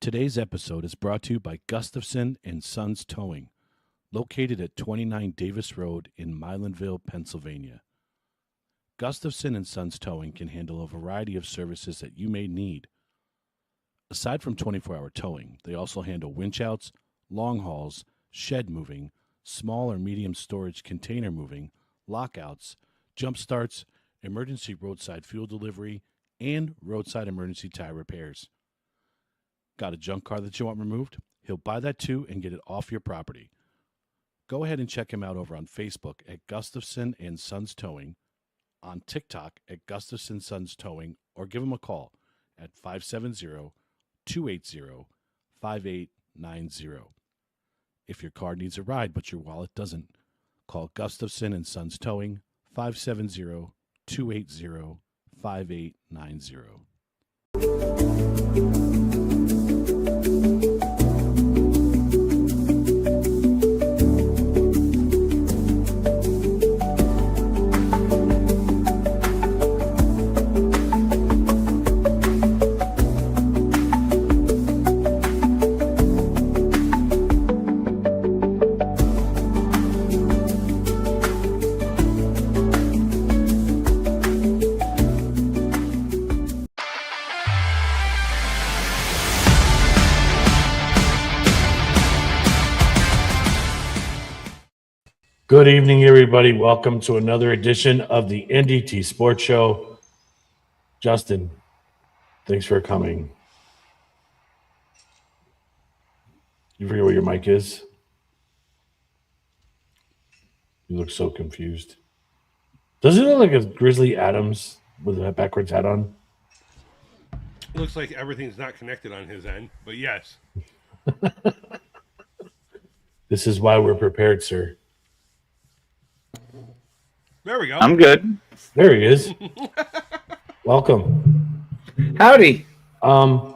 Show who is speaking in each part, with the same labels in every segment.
Speaker 1: Today's episode is brought to you by Gustafson and Sons Towing, located at 29 Davis Road in Milanville, Pennsylvania. Gustafson and Sons Towing can handle a variety of services that you may need. Aside from 24-hour towing, they also handle winch outs, long hauls, shed moving, small or medium storage container moving, lockouts, jump starts, emergency roadside fuel delivery, and roadside emergency tire repairs. Got a junk car that you want removed? He'll buy that too and get it off your property. Go ahead and check him out over on Facebook at Gustafson and Sons Towing, on TikTok at Gustafson Sons Towing, or give him a call at 570-280-5890. If your car needs a ride but your wallet doesn't, call Gustafson and Sons Towing, 570-280-5890. Good evening, everybody. Welcome to another edition of the NDT Sports Show. Justin, thanks for coming. You forget where your mic is? You look so confused. Does it look like a Grizzly Adams with a backwards hat on?
Speaker 2: It looks like everything's not connected on his end, but yes.
Speaker 1: This is why we're prepared, sir.
Speaker 2: There we go.
Speaker 3: I'm good.
Speaker 1: There he is. Welcome.
Speaker 3: Howdy.
Speaker 1: I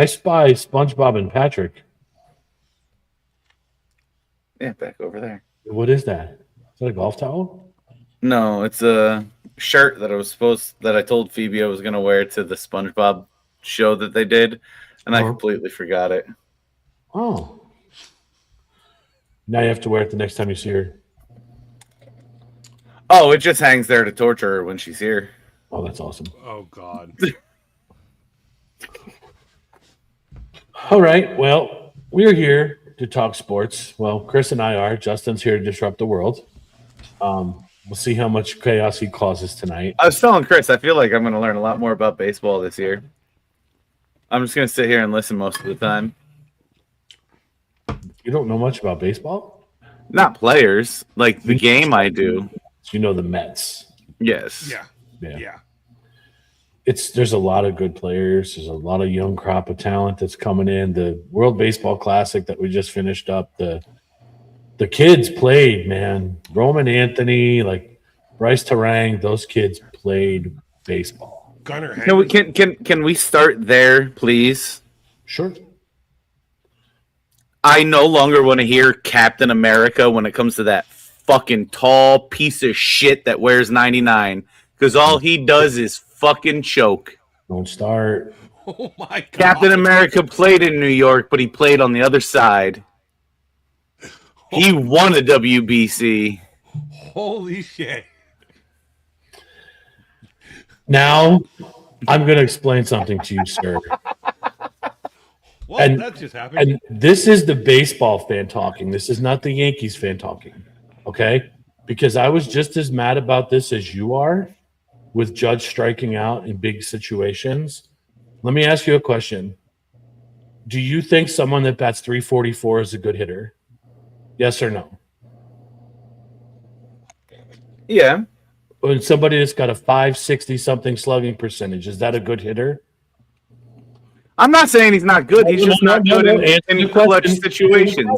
Speaker 1: spy SpongeBob and Patrick.
Speaker 3: Yeah, back over there.
Speaker 1: What is that? Is that a golf towel?
Speaker 3: No, it's a shirt that I told Phoebe I was gonna wear to the SpongeBob show that they did, and I completely forgot it.
Speaker 1: Oh. Now you have to wear it the next time you see her.
Speaker 3: Oh, it just hangs there to torture her when she's here.
Speaker 1: Oh, that's awesome.
Speaker 2: Oh, God.
Speaker 1: All right. Well, we're here to talk sports. Well, Chris and I are. Justin's here to disrupt the world. We'll see how much chaos he causes tonight.
Speaker 3: I was telling Chris, I feel like I'm going to learn a lot more about baseball this year. I'm just going to sit here and listen most of the time.
Speaker 1: You don't know much about baseball?
Speaker 3: Not players. Like the game I do.
Speaker 1: You know the Mets.
Speaker 3: Yes.
Speaker 2: Yeah.
Speaker 1: There's a lot of good players. There's a lot of young crop of talent that's coming in. The World Baseball Classic that we just finished up, the kids played, man. Roman Anthony, like Bryce Terang, those kids played baseball.
Speaker 2: Gunnar
Speaker 3: Can we start there, please?
Speaker 1: Sure.
Speaker 3: I no longer want to hear Captain America when it comes to that fucking tall piece of shit that wears 99, because all he does is fucking choke.
Speaker 1: Don't start.
Speaker 2: Oh my God.
Speaker 3: Captain America played in New York, but he played on the other side. He won a WBC.
Speaker 2: Holy shit.
Speaker 1: Now, I'm going to explain something to you, sir.
Speaker 2: Well, that just happened.
Speaker 1: And this is the baseball fan talking. This is not the Yankees fan talking. Okay? Because I was just as mad about this as you are with Judge striking out in big situations. Let me ask you a question. Do you think someone that bats 344 is a good hitter? Yes or no?
Speaker 3: Yeah.
Speaker 1: And somebody that's got a 560-something slugging percentage, is that a good hitter?
Speaker 3: I'm not saying he's not good. He's just not good in clutch situations.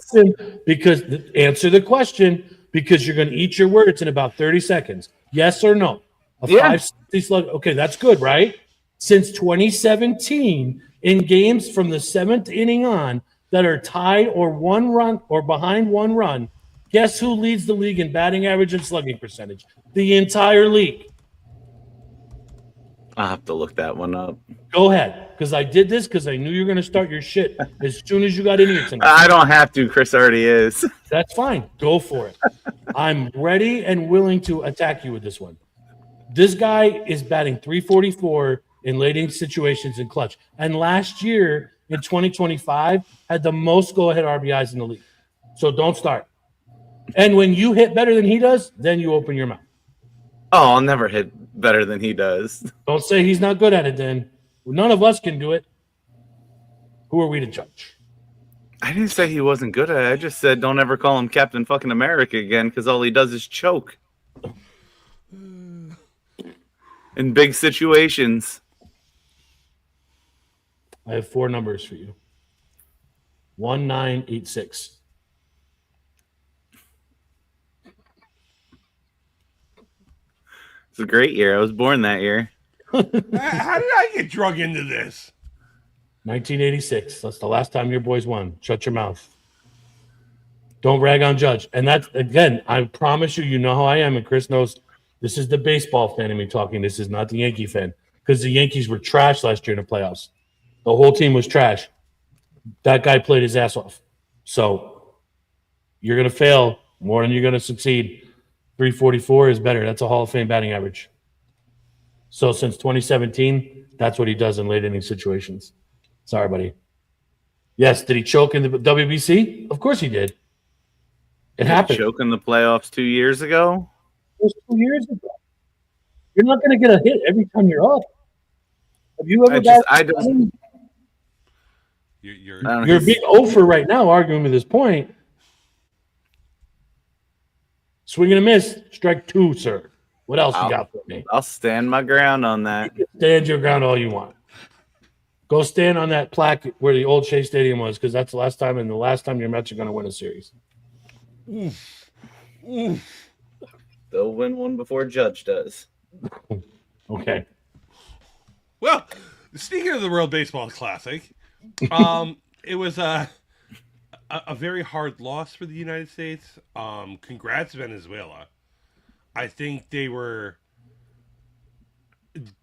Speaker 1: Because answer the question, because you're going to eat your words in about 30 seconds. Yes or no? A 560 slug. Okay, that's good, right? Since 2017, in games from the 7th inning on that are tied or one run or behind one run, guess who leads the league in batting average and slugging percentage? The entire league.
Speaker 3: I'll have to look that one up.
Speaker 4: Go ahead, because I did this because I knew you were going to start your shit as soon as you got in here tonight.
Speaker 3: I don't have to. Chris already is.
Speaker 4: That's fine. Go for it. I'm ready and willing to attack you with this one. This guy is batting 344 in late-inning situations in clutch. And last year in 2025 had the most go-ahead RBIs in the league. So don't start. And when you hit better than he does, then you open your mouth.
Speaker 3: Oh, I'll never hit better than he does.
Speaker 4: Don't say he's not good at it then. None of us can do it. Who are we to judge?
Speaker 3: I didn't say he wasn't good at it. I just said don't ever call him Captain fucking America again because all he does is choke. In big situations.
Speaker 4: I have 4 numbers for you. 1986.
Speaker 3: It's a great year. I was born that year.
Speaker 2: How did I get drug into this?
Speaker 4: 1986. That's the last time your boys won. Shut your mouth. Don't rag on Judge. And that's, again, I promise you, you know how I am. And Chris knows this is the baseball fan in me talking. This is not the Yankee fan. Because the Yankees were trash last year in the playoffs. The whole team was trash. That guy played his ass off. So you're going to fail more than you're going to succeed. 344 is better. That's a Hall of Fame batting average. So since 2017, that's what he does in late inning situations. Sorry, buddy. Yes, did he choke in the WBC? Of course he did. It happened.
Speaker 3: Choke in the playoffs 2 years ago?
Speaker 4: It was 2 years ago. You're not going to get a hit every time you're up. Have you ever You're being over right now arguing with this point. Swing and a miss. Strike 2, sir. What else you got for me?
Speaker 3: I'll stand my ground on that.
Speaker 4: You can stand your ground all you want. Go stand on that plaque where the old Shea Stadium was, because that's the last time, and the last time your Mets are going to win a series.
Speaker 3: They'll win one before Judge does.
Speaker 4: Okay.
Speaker 2: Well, speaking of the World Baseball Classic, it was a very hard loss for the United States. Congrats, Venezuela. I think they were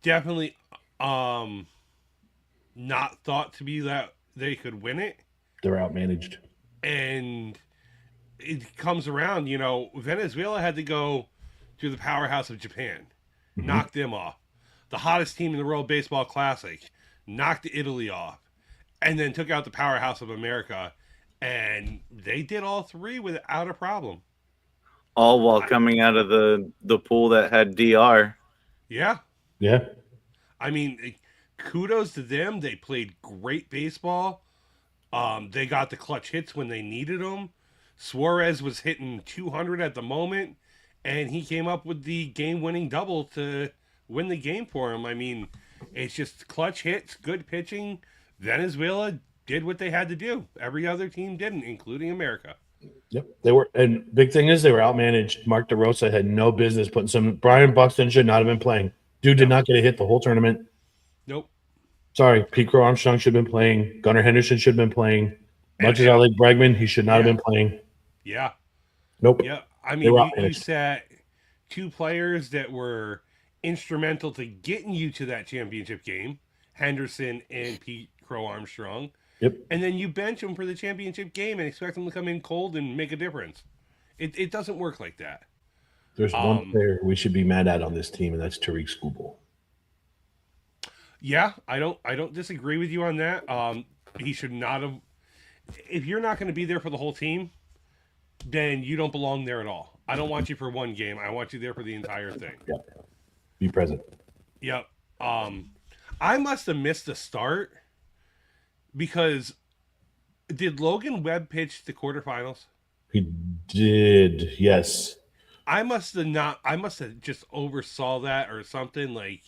Speaker 2: definitely not thought to be that they could win it.
Speaker 4: They're outmanaged.
Speaker 2: And it comes around, Venezuela had to go to the powerhouse of Japan, knock them off. The hottest team in the World Baseball Classic knocked Italy off, and then took out the powerhouse of America, and they did all 3 without a problem.
Speaker 3: All while coming out of the pool that had DR.
Speaker 2: Yeah.
Speaker 4: Yeah.
Speaker 2: I mean, kudos to them. They played great baseball. They got the clutch hits when they needed them. Suarez was hitting 200 at the moment, and he came up with the game-winning double to win the game for him. I mean, it's just clutch hits, good pitching. Venezuela did what they had to do. Every other team didn't, including America.
Speaker 4: Yep. They were, and big thing is they were outmanaged. Mark DeRosa had no business putting some. Brian Buxton should not have been playing. Dude did not get a hit the whole tournament.
Speaker 2: Nope.
Speaker 4: Sorry, Pete Crow Armstrong should have been playing. Gunnar Henderson should have been playing. Much as I like Bregman, he should not have been playing.
Speaker 2: Yeah.
Speaker 4: Nope.
Speaker 2: Yeah. I mean, you sat 2 players that were instrumental to getting you to that championship game, Henderson and Pete Crow Armstrong.
Speaker 4: Yep.
Speaker 2: And then you bench them for the championship game and expect them to come in cold and make a difference. It doesn't work like that.
Speaker 4: There's one player we should be mad at on this team, and that's Tariq Skubal.
Speaker 2: Yeah, I don't disagree with you on that. He should not have. If you're not going to be there for the whole team, then you don't belong there at all. I don't want you for one game. I want you there for the entire thing.
Speaker 4: Yeah. Be present.
Speaker 2: Yep. I must have missed the start because did Logan Webb pitch the quarterfinals?
Speaker 4: He did, yes.
Speaker 2: I must have just oversaw that or something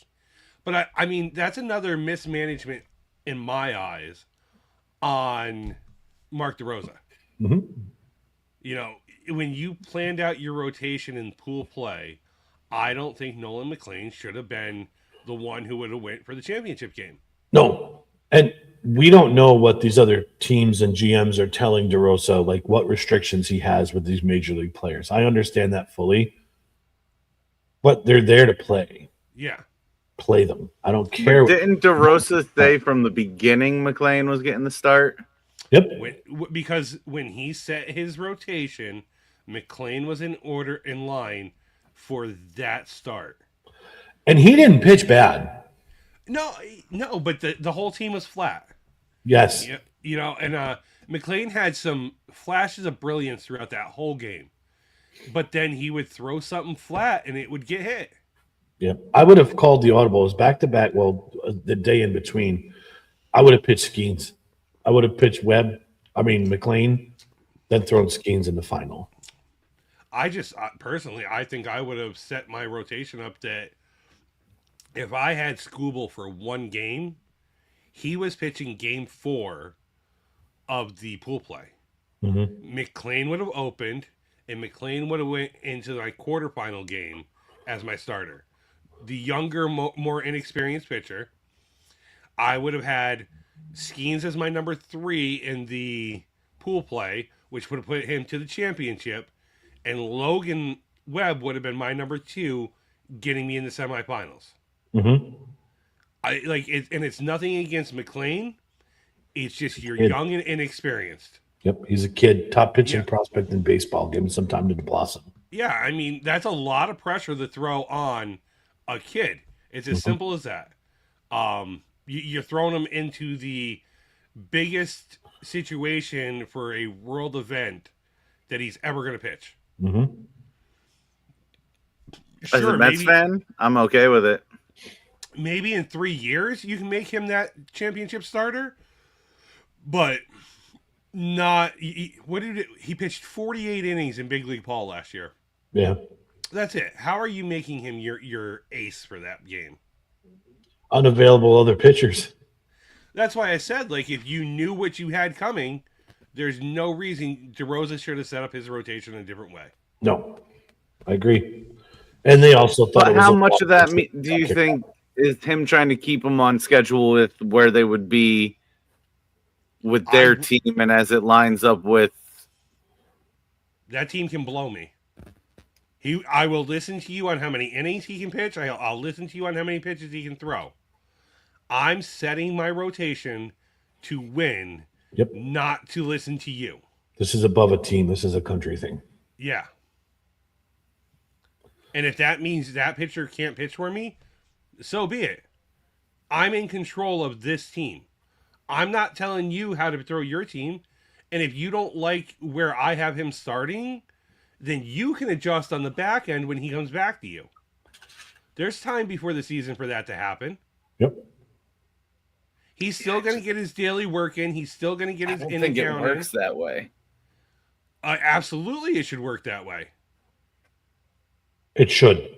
Speaker 2: but I mean, that's another mismanagement in my eyes on Mark DeRosa.
Speaker 4: Mm-hmm.
Speaker 2: When you planned out your rotation in pool play, I don't think Nolan McLean should have been the one who would have went for the championship game.
Speaker 4: No. And we don't know what these other teams and GMs are telling DeRosa, like what restrictions he has with these major league players. I understand that fully, but they're there to play.
Speaker 2: Yeah.
Speaker 4: play them. I don't care.
Speaker 3: But didn't DeRosa say from the beginning McLean was getting the start?
Speaker 4: Yep.
Speaker 2: Because when he set his rotation, McLean was in line for that start.
Speaker 4: And he didn't pitch bad.
Speaker 2: No, but the whole team was flat.
Speaker 4: Yes.
Speaker 2: And McLean had some flashes of brilliance throughout that whole game. But then he would throw something flat and it would get hit.
Speaker 4: Yep. I would have called the audibles back to back. Well, the day in between, I would have pitched Skeens. I would have pitched McLean, then thrown Skeens in the final.
Speaker 2: Personally, I think I would have set my rotation up that if I had Skubal for one game, he was pitching game 4 of the pool play.
Speaker 4: Mm-hmm.
Speaker 2: McLean would have opened, and McLean would have went into my quarterfinal game as my starter. The younger, more inexperienced pitcher. I would have had Skeens as my number 3 in the pool play, which would have put him to the championship, and Logan Webb would have been my number 2, getting me in the semifinals.
Speaker 4: Mm-hmm.
Speaker 2: It's nothing against McLean. It's just you're young and inexperienced.
Speaker 4: Yep, he's a kid, top pitching prospect in baseball. Give him some time to blossom.
Speaker 2: Yeah, I mean, that's a lot of pressure to throw on a kid. It's as simple as that. You're throwing him into the biggest situation for a world event that he's ever going to pitch.
Speaker 4: Mm-hmm.
Speaker 3: As a Mets fan, I'm okay with it.
Speaker 2: Maybe in 3 years you can make him that championship starter, but not. He pitched 48 innings in Big League Paul last year.
Speaker 4: Yeah,
Speaker 2: that's it. How are you making him your ace for that game?
Speaker 4: Unavailable other pitchers.
Speaker 2: That's why I said, if you knew what you had coming, there's no reason DeRosa should have set up his rotation in a different way.
Speaker 4: No, I agree. And they also thought.
Speaker 3: But how much of that do you think is him trying to keep them on schedule with where they would be with their team, and as it lines up with
Speaker 2: that team can blow me. I will listen to you on how many innings he can pitch. I'll listen to you on how many pitches he can throw. I'm setting my rotation to win, not to listen to you.
Speaker 4: This is above a team. This is a country thing.
Speaker 2: Yeah. And if that means that pitcher can't pitch for me, so be it. I'm in control of this team. I'm not telling you how to throw your team. And if you don't like where I have him starting, then you can adjust on the back end when he comes back to you. There's time before the season for that to happen.
Speaker 4: Yep.
Speaker 2: He's still going to get his daily work in. He's still going to get his in and
Speaker 3: I don't think it works that way.
Speaker 2: Absolutely, it should work that way.
Speaker 4: It should.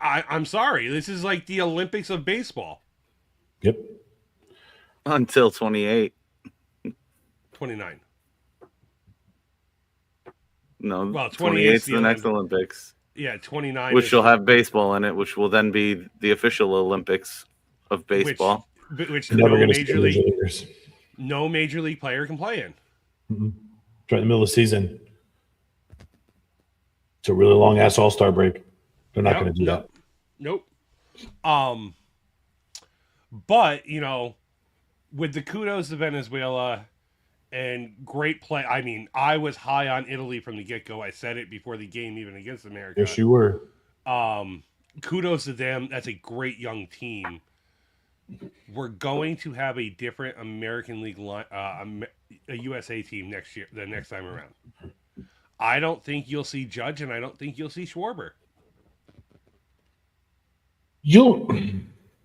Speaker 2: I'm sorry. This is like the Olympics of baseball.
Speaker 4: Yep.
Speaker 3: Until 28.
Speaker 2: 29.
Speaker 3: No,
Speaker 2: well,
Speaker 3: 28 is the next Olympics.
Speaker 2: Yeah, 29.
Speaker 3: Which will have baseball in it, which will then be the official Olympics of baseball.
Speaker 2: Which no major league player can play in.
Speaker 4: Mm-hmm. It's right in the middle of the season. It's a really long ass All-Star break. They're not going to do that.
Speaker 2: Nope. But with the kudos to Venezuela and great play. I mean, I was high on Italy from the get-go. I said it before the game, even against America.
Speaker 4: Yes, you were.
Speaker 2: Kudos to them. That's a great young team. We're going to have a different American League a USA team next year. The next time around, I don't think you'll see Judge, and I don't think you'll see Schwarber.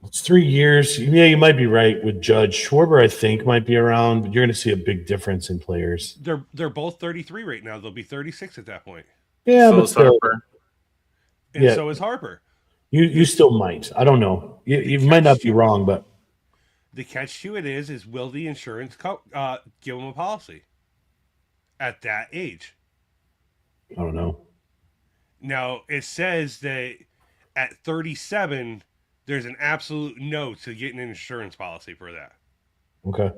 Speaker 4: It's 3 years. Yeah, you might be right with Judge. Schwarber, I think, might be around, but you're going to see a big difference in players.
Speaker 2: They're both 33 right now. They'll be 36 at that point.
Speaker 4: Yeah, so but still.
Speaker 2: Harper. And so is Harper.
Speaker 4: You still might. I don't know. You might not be wrong, but
Speaker 2: the catch to it is will the insurance give them a policy at that age?
Speaker 4: I don't know.
Speaker 2: Now, it says that at 37, there's an absolute no to getting an insurance policy for that.
Speaker 4: Okay.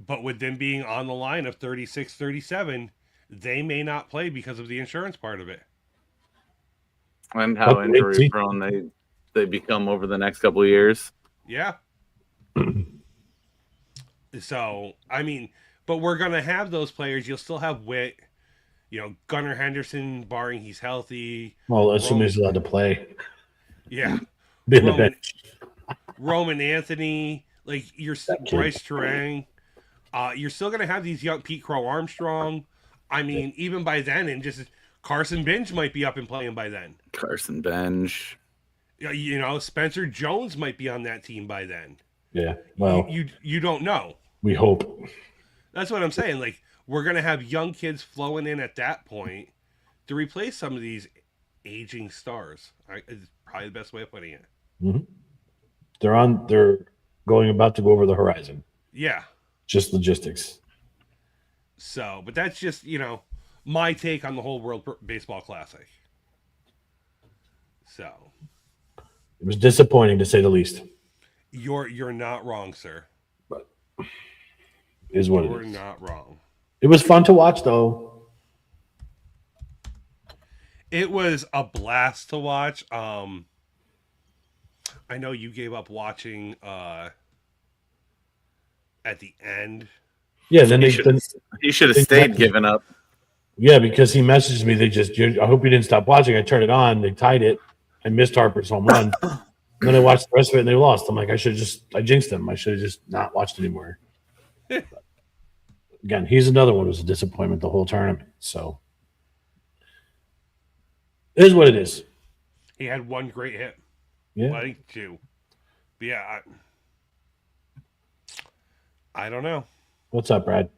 Speaker 2: But with them being on the line of 36, 37, they may not play because of the insurance part of it.
Speaker 3: And how
Speaker 4: But
Speaker 3: injury
Speaker 4: see,
Speaker 3: prone they become over the next couple of years.
Speaker 2: Yeah. So, I mean, but we're going to have those players. You'll still have Witt, Gunnar Henderson, barring he's healthy.
Speaker 4: well, assuming
Speaker 2: Roman,
Speaker 4: he's allowed to play,
Speaker 2: yeah.
Speaker 4: be in the
Speaker 2: Roman
Speaker 4: bench.
Speaker 2: Roman Anthony, like your
Speaker 4: That kid.
Speaker 2: Bryce Terang. You're still going to have these young Pete Crow Armstrong. I mean, even by then, and just Carson Bench might be up and playing by then.
Speaker 3: Carson Bench.
Speaker 2: Spencer Jones might be on that team by then.
Speaker 4: Yeah. Well,
Speaker 2: You don't know.
Speaker 4: we hope.
Speaker 2: That's what I'm saying. Like, we're going to have young kids flowing in at that point to replace some of these aging stars. It's probably the best way of putting it.
Speaker 4: Mm-hmm. They're about to go over the horizon.
Speaker 2: Yeah.
Speaker 4: Just logistics.
Speaker 2: So, but that's just, my take on the whole World Baseball Classic. So,
Speaker 4: It was disappointing to say the least.
Speaker 2: you're not wrong, sir.
Speaker 4: But is what
Speaker 2: You're
Speaker 4: it is.
Speaker 2: not wrong.
Speaker 4: It was fun to watch, though.
Speaker 2: It was a blast to watch. I know you gave up watching at the end.
Speaker 4: Yeah, then
Speaker 3: He
Speaker 4: they
Speaker 3: should have stayed giving up.
Speaker 4: yeah, because he messaged me. I hope you didn't stop watching. I turned it on. They tied it. I missed Harper's home run. Then I watched the rest of it and they lost. I'm like, I jinxed them. I should have just not watched anymore. But again, he's another one who was a disappointment the whole tournament. So it is what it is.
Speaker 2: He had one great hit.
Speaker 4: Yeah.
Speaker 2: Well, I think two. But yeah, I don't know.
Speaker 4: What's up, Brad?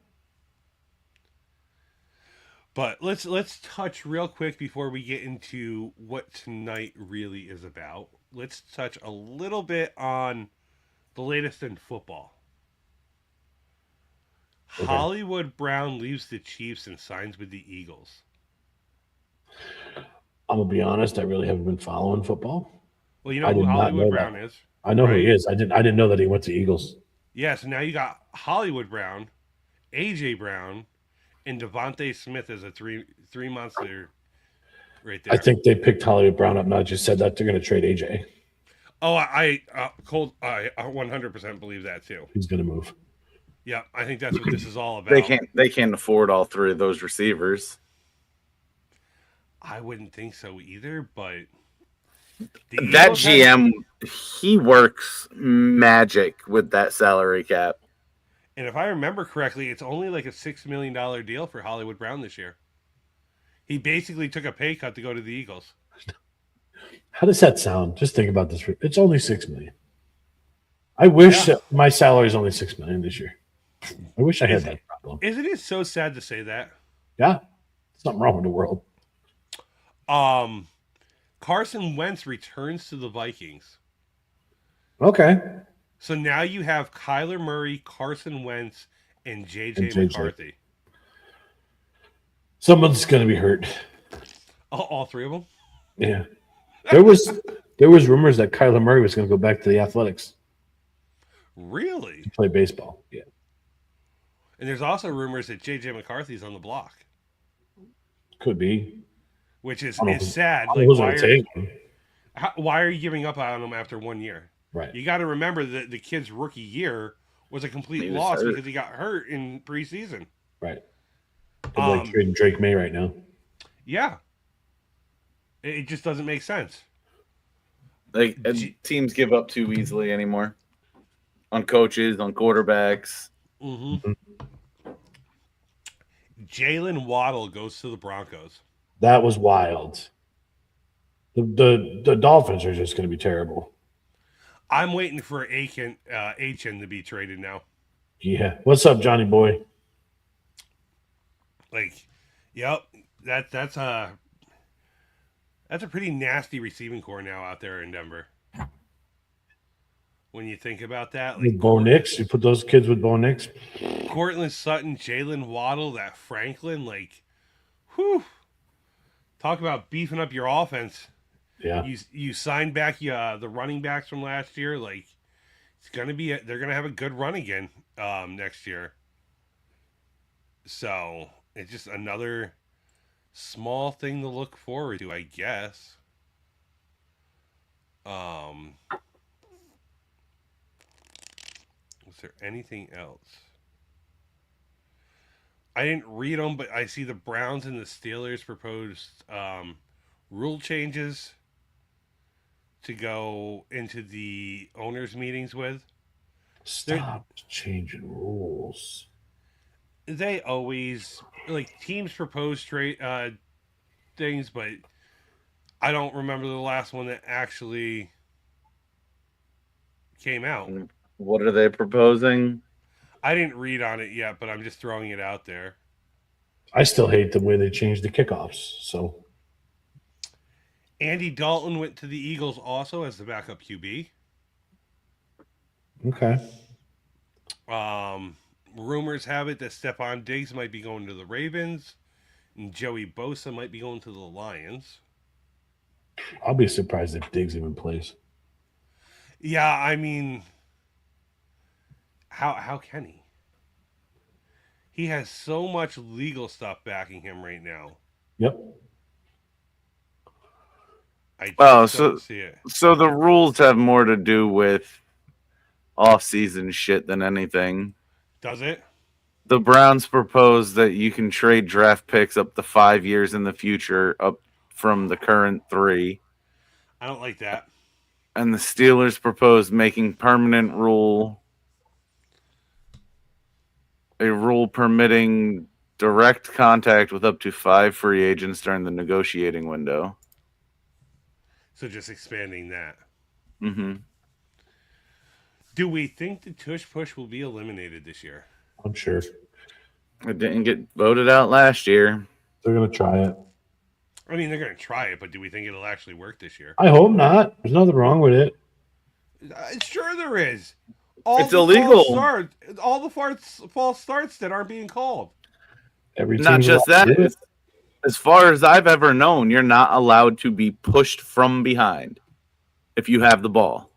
Speaker 2: But let's touch real quick before we get into what tonight really is about. Let's touch a little bit on the latest in football.
Speaker 4: Okay.
Speaker 2: Hollywood Brown leaves the Chiefs and signs with the Eagles.
Speaker 4: I'm gonna be honest. I really haven't been following football.
Speaker 2: Well, you know
Speaker 4: I
Speaker 2: who
Speaker 4: did not
Speaker 2: Hollywood
Speaker 4: know
Speaker 2: Brown
Speaker 4: that.
Speaker 2: is?
Speaker 4: I know who he
Speaker 2: Right.
Speaker 4: is. I didn't know that he went to Eagles.
Speaker 2: Yeah, so now you got Hollywood Brown, AJ Brown, and Devontae Smith as a three monster right there.
Speaker 4: I think they picked Hollywood Brown up. Not just said that they're gonna trade AJ.
Speaker 2: Oh, I 100% believe that too.
Speaker 4: He's gonna move.
Speaker 2: Yeah, I think that's what this is all about.
Speaker 3: They can't afford all three of those receivers.
Speaker 2: I wouldn't think so either, but
Speaker 3: That GM, he works magic with that salary cap.
Speaker 2: and if I remember correctly, it's only like a $6 million deal for Hollywood Brown this year. He basically took a pay cut to go to the Eagles.
Speaker 4: How does that sound? Just think about this. It's only $6 million. I wish
Speaker 2: Yeah.
Speaker 4: my salary is only $6 million this year. I wish I had
Speaker 2: Is
Speaker 4: that problem.
Speaker 2: Isn't it so sad to say that?
Speaker 4: Yeah, something wrong with the world.
Speaker 2: Carson Wentz returns to the Vikings.
Speaker 4: Okay,
Speaker 2: So now you have Kyler Murray, Carson Wentz, and JJ
Speaker 4: And JJ.
Speaker 2: McCarthy.
Speaker 4: someone's gonna be hurt.
Speaker 2: All three of them?
Speaker 4: Yeah, there was rumors that Kyler Murray was gonna go back to the Athletics
Speaker 2: Really?
Speaker 4: to play baseball. Yeah,
Speaker 2: And there's also rumors that JJ McCarthy's on the block,
Speaker 4: could be.
Speaker 2: which is
Speaker 4: I don't know.
Speaker 2: sad.
Speaker 4: I
Speaker 2: Like,
Speaker 4: was gonna take him.
Speaker 2: why are you giving up on him after 1 year?
Speaker 4: Right.
Speaker 2: You got to remember that the kid's rookie year was a complete
Speaker 3: He was
Speaker 2: loss
Speaker 3: hurt.
Speaker 2: because he got hurt in preseason.
Speaker 4: Right. They're like trading Drake May right now.
Speaker 2: Yeah. It just doesn't make sense.
Speaker 3: Like teams give up too easily anymore. On coaches, on quarterbacks.
Speaker 2: Mm-hmm. Jalen Waddle goes to the Broncos.
Speaker 4: That was wild. The Dolphins are just going to be terrible.
Speaker 2: I'm waiting for Aiken to be traded now.
Speaker 4: Yeah. What's up, Johnny boy?
Speaker 2: Like, yep, that's a pretty nasty receiving core now out there in Denver. When you think about that, like
Speaker 4: With Bo Nix, you put those kids with Bo Nix.
Speaker 2: Cortland Sutton, Jalen Waddle, that Franklin, like, whew. Talk about beefing up your offense.
Speaker 4: Yeah.
Speaker 2: You signed back the running backs from last year. Like, it's gonna be they're gonna have a good run again next year. So it's just another small thing to look forward to, I guess. Was there anything else? I didn't read them, but I see the Browns and the Steelers proposed rule changes to go into the owners' meetings with.
Speaker 4: Stop changing rules.
Speaker 2: They always teams propose straight things, but I don't remember the last one that actually came out.
Speaker 3: What are they proposing?
Speaker 2: I didn't read on it yet, but I'm just throwing it out there.
Speaker 4: I still hate the way they changed the kickoffs. So
Speaker 2: Andy Dalton went to the Eagles also as the backup QB.
Speaker 4: okay.
Speaker 2: Rumors have it that Stephon Diggs might be going to the Ravens, and Joey Bosa might be going to the Lions.
Speaker 4: I'll be surprised if Diggs even plays.
Speaker 2: Yeah, I mean, how can he? He has so much legal stuff backing him right now.
Speaker 4: Yep.
Speaker 2: I
Speaker 3: Well,
Speaker 2: just don't see it.
Speaker 3: So the rules have more to do with off-season shit than anything.
Speaker 2: Does it?
Speaker 3: The Browns propose that you can trade draft picks up to 5 years in the future, up from the current 3.
Speaker 2: I don't like that.
Speaker 3: And the Steelers propose making permanent a rule permitting direct contact with up to 5 free agents during the negotiating window.
Speaker 2: So just expanding that.
Speaker 3: Mm-hmm.
Speaker 2: Do we think the tush push will be eliminated this year?
Speaker 4: I'm sure
Speaker 3: It didn't get voted out last year.
Speaker 4: they're going to try it.
Speaker 2: I mean, they're going to try it, but do we think it'll actually work this year?
Speaker 4: I hope not. There's nothing wrong with it.
Speaker 2: Sure there is.
Speaker 3: It's illegal.
Speaker 2: All the false starts that aren't being called.
Speaker 4: Every
Speaker 3: Not
Speaker 4: team's
Speaker 3: just
Speaker 4: allowed to
Speaker 3: that.
Speaker 4: do it.
Speaker 3: As far as I've ever known, you're not allowed to be pushed from behind if you have the ball.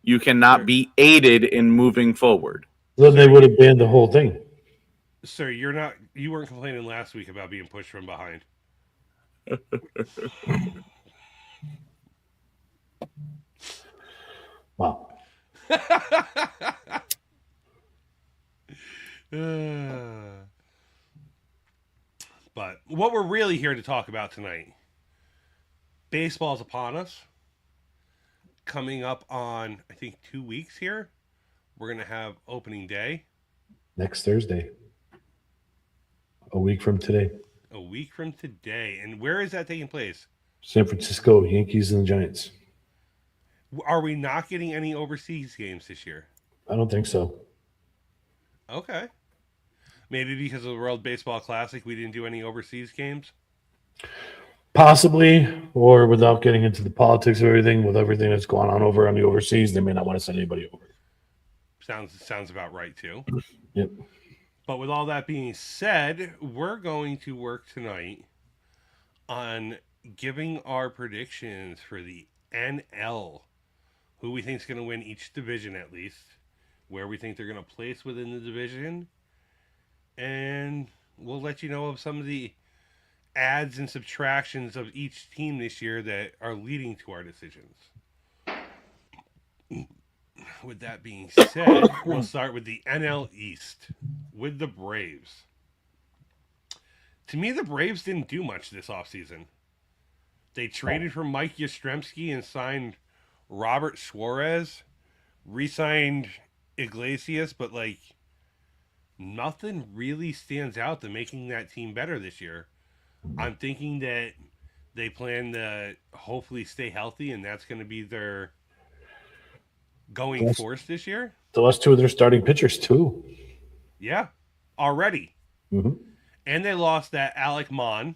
Speaker 3: You cannot be aided in moving forward.
Speaker 4: Then they would have banned the whole thing.
Speaker 2: Sir, you weren't complaining last week about being pushed from behind.
Speaker 4: Wow.
Speaker 2: But what we're really here to talk about tonight, baseball's upon us. Coming up on, I think, 2 weeks here, we're going to have opening day.
Speaker 4: Next Thursday. A week from today.
Speaker 2: A week from today. And where is that taking place?
Speaker 4: San Francisco, Yankees and the Giants.
Speaker 2: Are we not getting any overseas games this year?
Speaker 4: I don't think so.
Speaker 2: Okay. Maybe because of the World Baseball Classic, we didn't do any overseas games?
Speaker 4: Possibly, or without getting into the politics of everything, with everything that's going on over on the overseas, they may not want to send anybody over.
Speaker 2: Sounds about right, too.
Speaker 4: Yep.
Speaker 2: But with all that being said, we're going to work tonight on giving our predictions for the NL. Who we think is going to win each division at least. Where we think they're going to place within the division. And we'll let you know of some of the adds and subtractions of each team this year that are leading to our decisions. With that being said, we'll start with the NL East with the Braves. To me, the Braves didn't do much this offseason. They traded for Mike Yastrzemski and signed Robert Suarez, re-signed Iglesias, but nothing really stands out to making that team better this year. I'm thinking that they plan to hopefully stay healthy, and that's going to be their going force this year.
Speaker 4: They lost 2 of their starting pitchers, too.
Speaker 2: Yeah, already.
Speaker 4: Mm-hmm.
Speaker 2: And they lost that Alec Mon,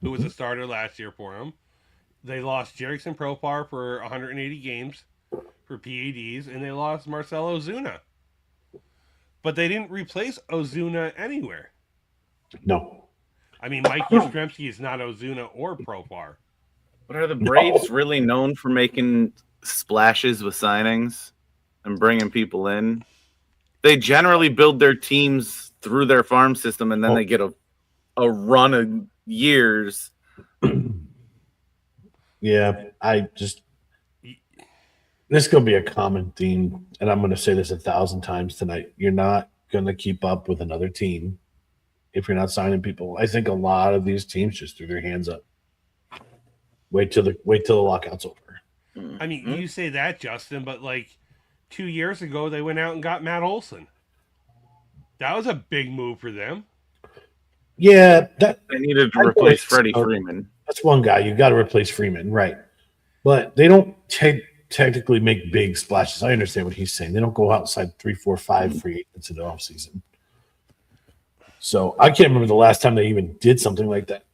Speaker 2: who was a starter last year for them. They lost Jerickson Profar for 180 games for PADs, and they lost Marcell Ozuna. But they didn't replace Ozuna anywhere.
Speaker 4: No.
Speaker 2: I mean, Mike Yastrzemski is not Ozuna or Profar.
Speaker 3: But are the Braves really known for making splashes with signings and bringing people in? They generally build their teams through their farm system, and then they get a run of years.
Speaker 4: Yeah, I just this is going to be a common theme, and I'm going to say this 1,000 times tonight. You're not going to keep up with another team if you're not signing people. I think a lot of these teams just threw their hands up. Wait till the lockout's over.
Speaker 2: I mean, you say that, Justin, but like 2 years ago, they went out and got Matt Olson. That was a big move for them.
Speaker 4: Yeah,
Speaker 3: They needed to replace Freddie Freeman.
Speaker 4: That's one guy. You got to replace Freeman, right? But they don't technically make big splashes. I understand what he's saying. They don't go outside 3, 4, 5 free agents in the offseason. So I can't remember the last time they even did something like that.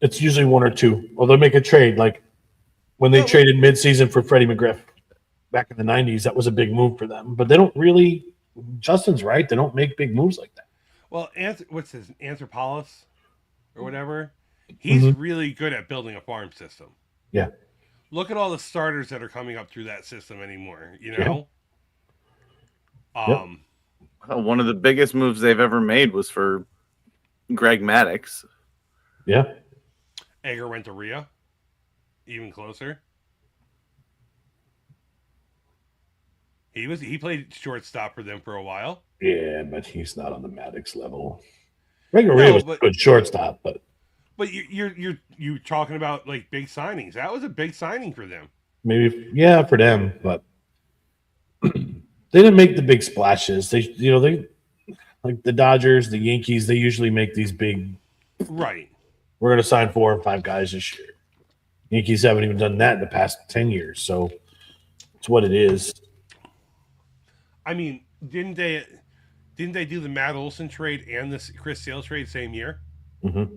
Speaker 4: It's usually 1 or 2. Or they'll make a trade. Like when they traded midseason for Freddie McGriff back in the 90s, that was a big move for them. But they don't really – Justin's right. They don't make big moves like that.
Speaker 2: Well, what's his Anthropoulos or whatever? He's really good at building a farm system.
Speaker 4: Yeah.
Speaker 2: Look at all the starters that are coming up through that system anymore, you know?
Speaker 4: Yep.
Speaker 3: One of the biggest moves they've ever made was for Greg Maddux.
Speaker 4: Yeah.
Speaker 2: Egger went to Rio. Even closer. He played shortstop for them for a while.
Speaker 4: Yeah, but he's not on the Maddox level. Ray was a good shortstop, but
Speaker 2: you're talking about like big signings. That was a big signing for them.
Speaker 4: Maybe for them, but they didn't make the big splashes. They like the Dodgers, the Yankees. They usually make these big.
Speaker 2: Right.
Speaker 4: We're going to sign 4 or 5 guys this year. Yankees haven't even done that in the past 10 years, so it's what it is.
Speaker 2: I mean, didn't they do the Matt Olson trade and the Chris Sale trade same year?
Speaker 4: Mm-hmm.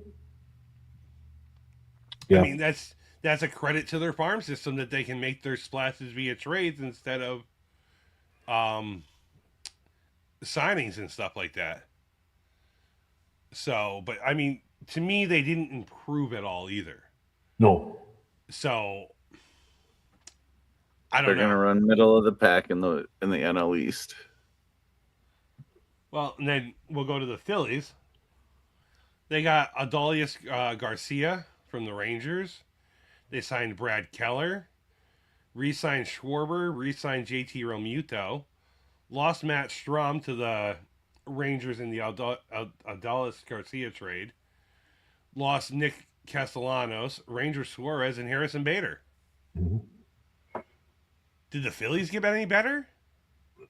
Speaker 4: Yeah.
Speaker 2: I mean, that's a credit to their farm system that they can make their splashes via trades instead of signings and stuff like that. So, but I mean, to me, they didn't improve at all either.
Speaker 4: No.
Speaker 2: So, I don't
Speaker 3: They're
Speaker 2: know.
Speaker 3: going to run middle of the pack in the NL East.
Speaker 2: Well, and then we'll go to the Phillies. They got Adolis Garcia from the Rangers. They signed Brad Keller. Re-signed Schwarber. Re-signed JT Realmuto. Lost Matt Strom to the Rangers in the Adolis Garcia trade. Lost Nick Castellanos, Ranger Suarez, and Harrison Bader.
Speaker 4: Mm-hmm.
Speaker 2: Did the Phillies get any better?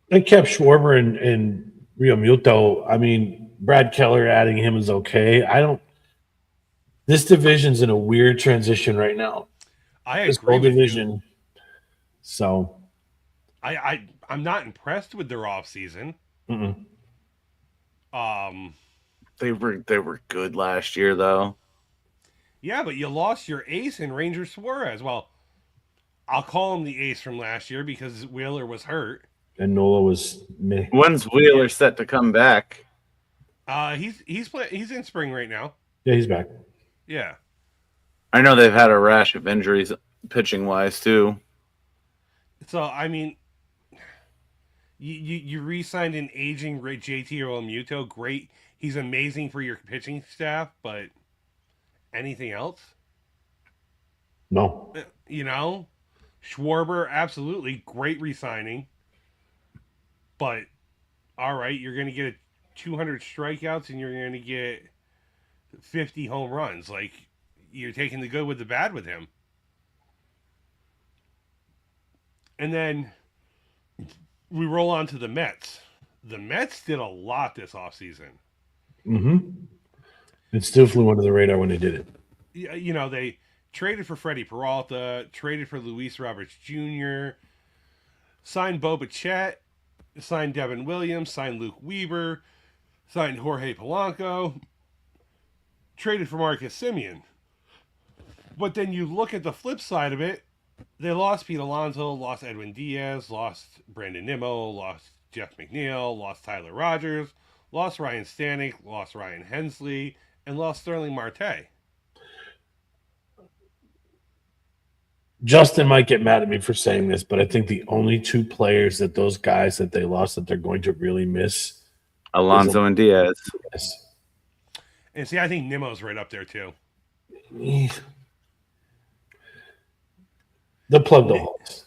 Speaker 4: They kept Schwarber and Realmuto. I mean, Brad Keller adding him is okay. This division's in a weird transition right now.
Speaker 2: I
Speaker 4: this
Speaker 2: agree
Speaker 4: whole
Speaker 2: with
Speaker 4: division.
Speaker 2: You.
Speaker 4: So
Speaker 2: I'm not impressed with their offseason.
Speaker 4: Mm-mm.
Speaker 3: They were good last year though.
Speaker 2: Yeah, but you lost your ace in Ranger Suarez. Well, I'll call him the ace from last year because Wheeler was hurt.
Speaker 4: And Nola was meh.
Speaker 3: When's Wheeler set to come back?
Speaker 2: He's in spring right now.
Speaker 4: Yeah, he's back.
Speaker 2: Yeah.
Speaker 3: I know they've had a rash of injuries pitching wise too.
Speaker 2: So I mean, you re-signed an aging JT Realmuto. Great, he's amazing for your pitching staff, but anything else?
Speaker 4: No.
Speaker 2: You know, Schwarber, absolutely great re-signing, but all right, you're going to get 200 strikeouts and you're going to get 50 home runs. Like, you're taking the good with the bad with him. And then we roll on to the Mets. The Mets did a lot this offseason.
Speaker 4: Mm-hmm. It still flew under the radar when they did it.
Speaker 2: You know, they traded for Freddie Peralta, traded for Luis Roberts Jr., signed Bo Bichette, signed Devin Williams, signed Luke Weaver, signed Jorge Polanco, traded for Marcus Semien. But then you look at the flip side of it, they lost Pete Alonso, lost Edwin Diaz, lost Brandon Nimmo, lost Jeff McNeil, lost Tyler Rogers, lost Ryan Stanek, lost Ryan Hensley, and lost Sterling Marte.
Speaker 4: Justin might get mad at me for saying this, but I think the only 2 players that those guys that they lost that they're going to really miss
Speaker 3: Alonso and Diaz.
Speaker 4: Yes.
Speaker 2: And see, I think Nimmo's right up there too.
Speaker 4: They'll plug the holes.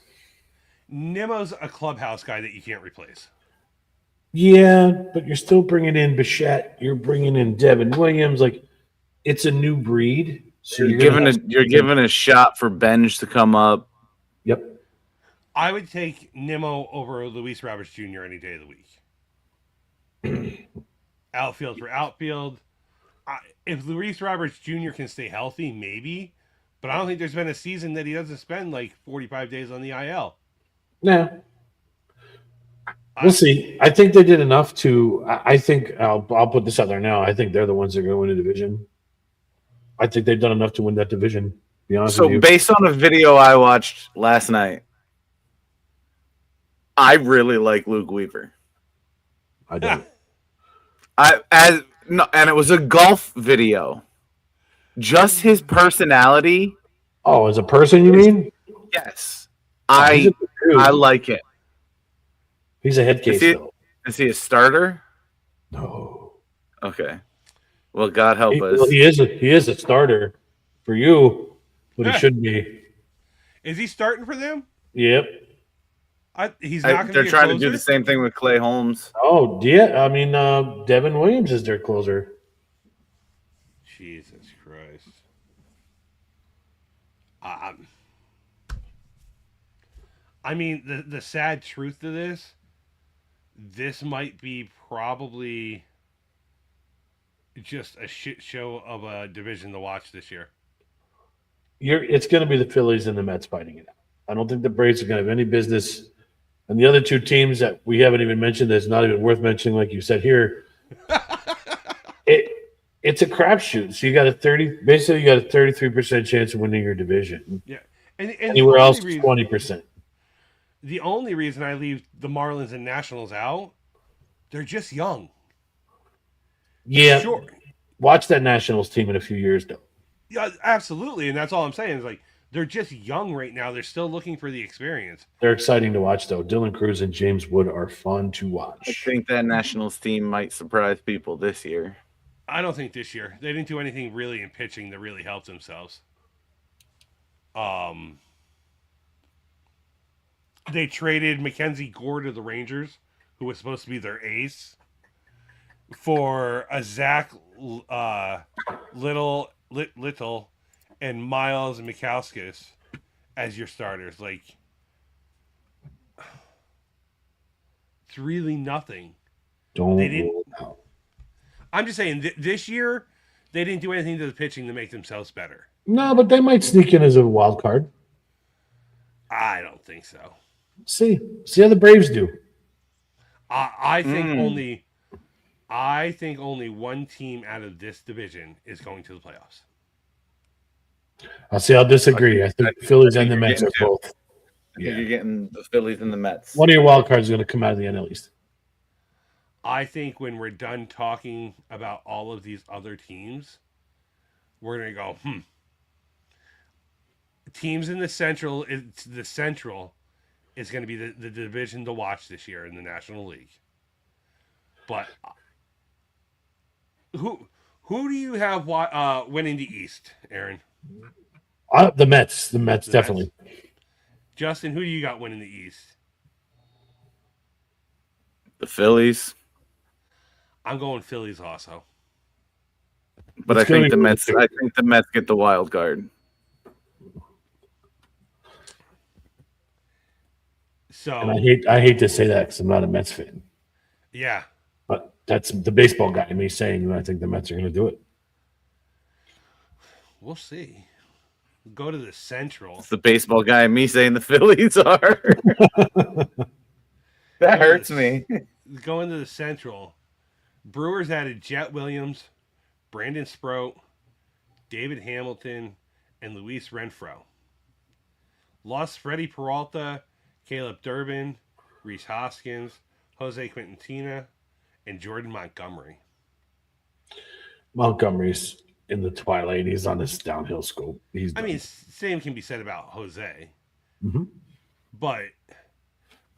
Speaker 2: Nemo's a clubhouse guy that you can't replace.
Speaker 4: Yeah, but you're still bringing in Bichette. You're bringing in Devin Williams. Like, it's a new breed. So
Speaker 3: You're
Speaker 4: gonna have
Speaker 3: giving a shot for Benj to come up.
Speaker 4: Yep.
Speaker 2: I would take Nemo over Luis Roberts Jr. any day of the week. Outfield for outfield. If Luis Roberts Jr. can stay healthy, maybe. But I don't think there's been a season that he doesn't spend like 45 days on the IL.
Speaker 4: Nah. We'll see. I think they did enough to. I think I'll put this out there now. I think they're the ones that are going to win the division. I think they've done enough to win that division. To be honest with you.
Speaker 3: Based on a video I watched last night, I really like Luke Weaver.
Speaker 4: I don't.
Speaker 3: And it was a golf video. Just his personality.
Speaker 4: Oh, as a person, you mean?
Speaker 3: Yes,
Speaker 4: He's a good dude.
Speaker 3: I like it.
Speaker 4: He's a head case, though.
Speaker 3: Is he a starter?
Speaker 4: No.
Speaker 3: Okay. Well, God help us.
Speaker 4: Well, he is a starter for you, but he shouldn't be.
Speaker 2: Is he starting for them?
Speaker 4: Yep.
Speaker 2: He's not going to be
Speaker 3: They're
Speaker 2: a
Speaker 3: trying
Speaker 2: closer?
Speaker 3: to do the same thing with Clay Holmes.
Speaker 4: Oh, yeah. I mean, Devin Williams is their closer.
Speaker 2: Jesus Christ. I mean, the sad truth to this might be probably just a shit show of a division to watch this year.
Speaker 4: It's going to be the Phillies and the Mets fighting it out. I don't think the Braves are going to have any business. And the other two teams that we haven't even mentioned, that's not even worth mentioning, like you said here, it's a crapshoot. So you got a 33% chance of winning your division.
Speaker 2: Yeah, and
Speaker 4: Anywhere else, 20%.
Speaker 2: The only reason I leave the Marlins and Nationals out, they're just young.
Speaker 4: Yeah,
Speaker 2: Sure.
Speaker 4: Watch that Nationals team in a few years, though.
Speaker 2: Yeah, absolutely, and that's all I'm saying is like they're just young right now. They're still looking for the experience.
Speaker 4: They're exciting to watch, though. Dylan Cruz and James Wood are fun to watch.
Speaker 3: I think that Nationals team might surprise people this year.
Speaker 2: I don't think this year. They didn't do anything really in pitching that really helped themselves. They traded Mackenzie Gore to the Rangers, who was supposed to be their ace, for a Zach Little and Miles Mikauskas as your starters. Like, it's really nothing.
Speaker 4: Don't
Speaker 2: They didn't-
Speaker 4: rule it out.
Speaker 2: I'm just saying, this year, they didn't do anything to the pitching to make themselves better.
Speaker 4: No, but they might sneak in as a wild card.
Speaker 2: I don't think so.
Speaker 4: See how the Braves do.
Speaker 2: I think only one team out of this division is going to the playoffs.
Speaker 4: I'll disagree. I think the Phillies and the Mets are both.
Speaker 3: You're getting the Phillies and the Mets.
Speaker 4: One of your wild cards is going to come out of the NL East.
Speaker 2: I think when we're done talking about all of these other teams, we're going to go, teams in the Central, the Central is going to be the division to watch this year in the National League. But who do you have winning the East, Aaron?
Speaker 4: The Mets. The Mets, definitely.
Speaker 2: Mets. Justin, who do you got winning the East?
Speaker 3: The Phillies.
Speaker 2: I'm going Phillies also.
Speaker 3: But I think the Mets get the wild card.
Speaker 2: So
Speaker 4: And I hate to say that because I'm not a Mets fan.
Speaker 2: yeah.
Speaker 4: But that's the baseball guy in me saying I think the Mets are going to do it.
Speaker 2: We'll see. Go to the Central.
Speaker 3: It's the baseball guy and me saying the Phillies are. That hurts me.
Speaker 2: Go into the Central. Brewers added Jet Williams, Brandon Sproat, David Hamilton, and Luis Renfroe. Lost Freddie Peralta, Caleb Durbin, Rhys Hoskins, Jose Quintanilla, and Jordan Montgomery.
Speaker 4: Montgomery's in the twilight. He's on this downhill scope.
Speaker 2: I mean, same can be said about Jose.
Speaker 4: Mm-hmm.
Speaker 2: But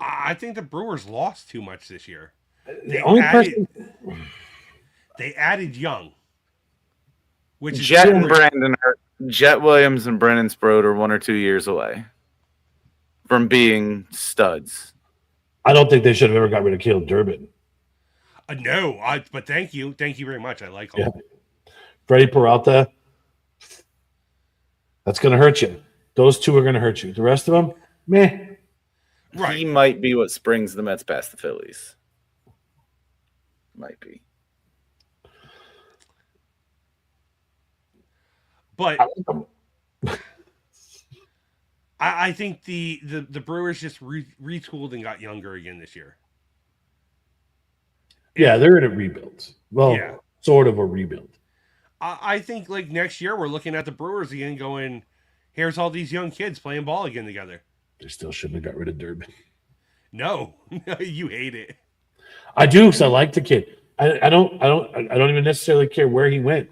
Speaker 2: I think the Brewers lost too much this year.
Speaker 4: The only person
Speaker 2: They added Young, which is
Speaker 3: Jet Williams and Brennan Sproat are 1 or 2 years away from being studs.
Speaker 4: I don't think they should have ever got rid of Caleb Durbin.
Speaker 2: No, but thank you very much. I like him.
Speaker 4: Yeah. Freddie Peralta, that's going to hurt you. Those two are going to hurt you. The rest of them, meh.
Speaker 2: Right.
Speaker 3: He might be what springs the Mets past the Phillies. Might be.
Speaker 2: But I think the Brewers just retooled and got younger again this year.
Speaker 4: Yeah, they're in a rebuild. Well,
Speaker 2: Yeah.
Speaker 4: sort of a rebuild.
Speaker 2: I think like next year we're looking at the Brewers again going, here's all these young kids playing ball again together.
Speaker 4: They still shouldn't have got rid of Durbin.
Speaker 2: No, you hate it.
Speaker 4: I do, because I like the kid. I don't even necessarily care where he went.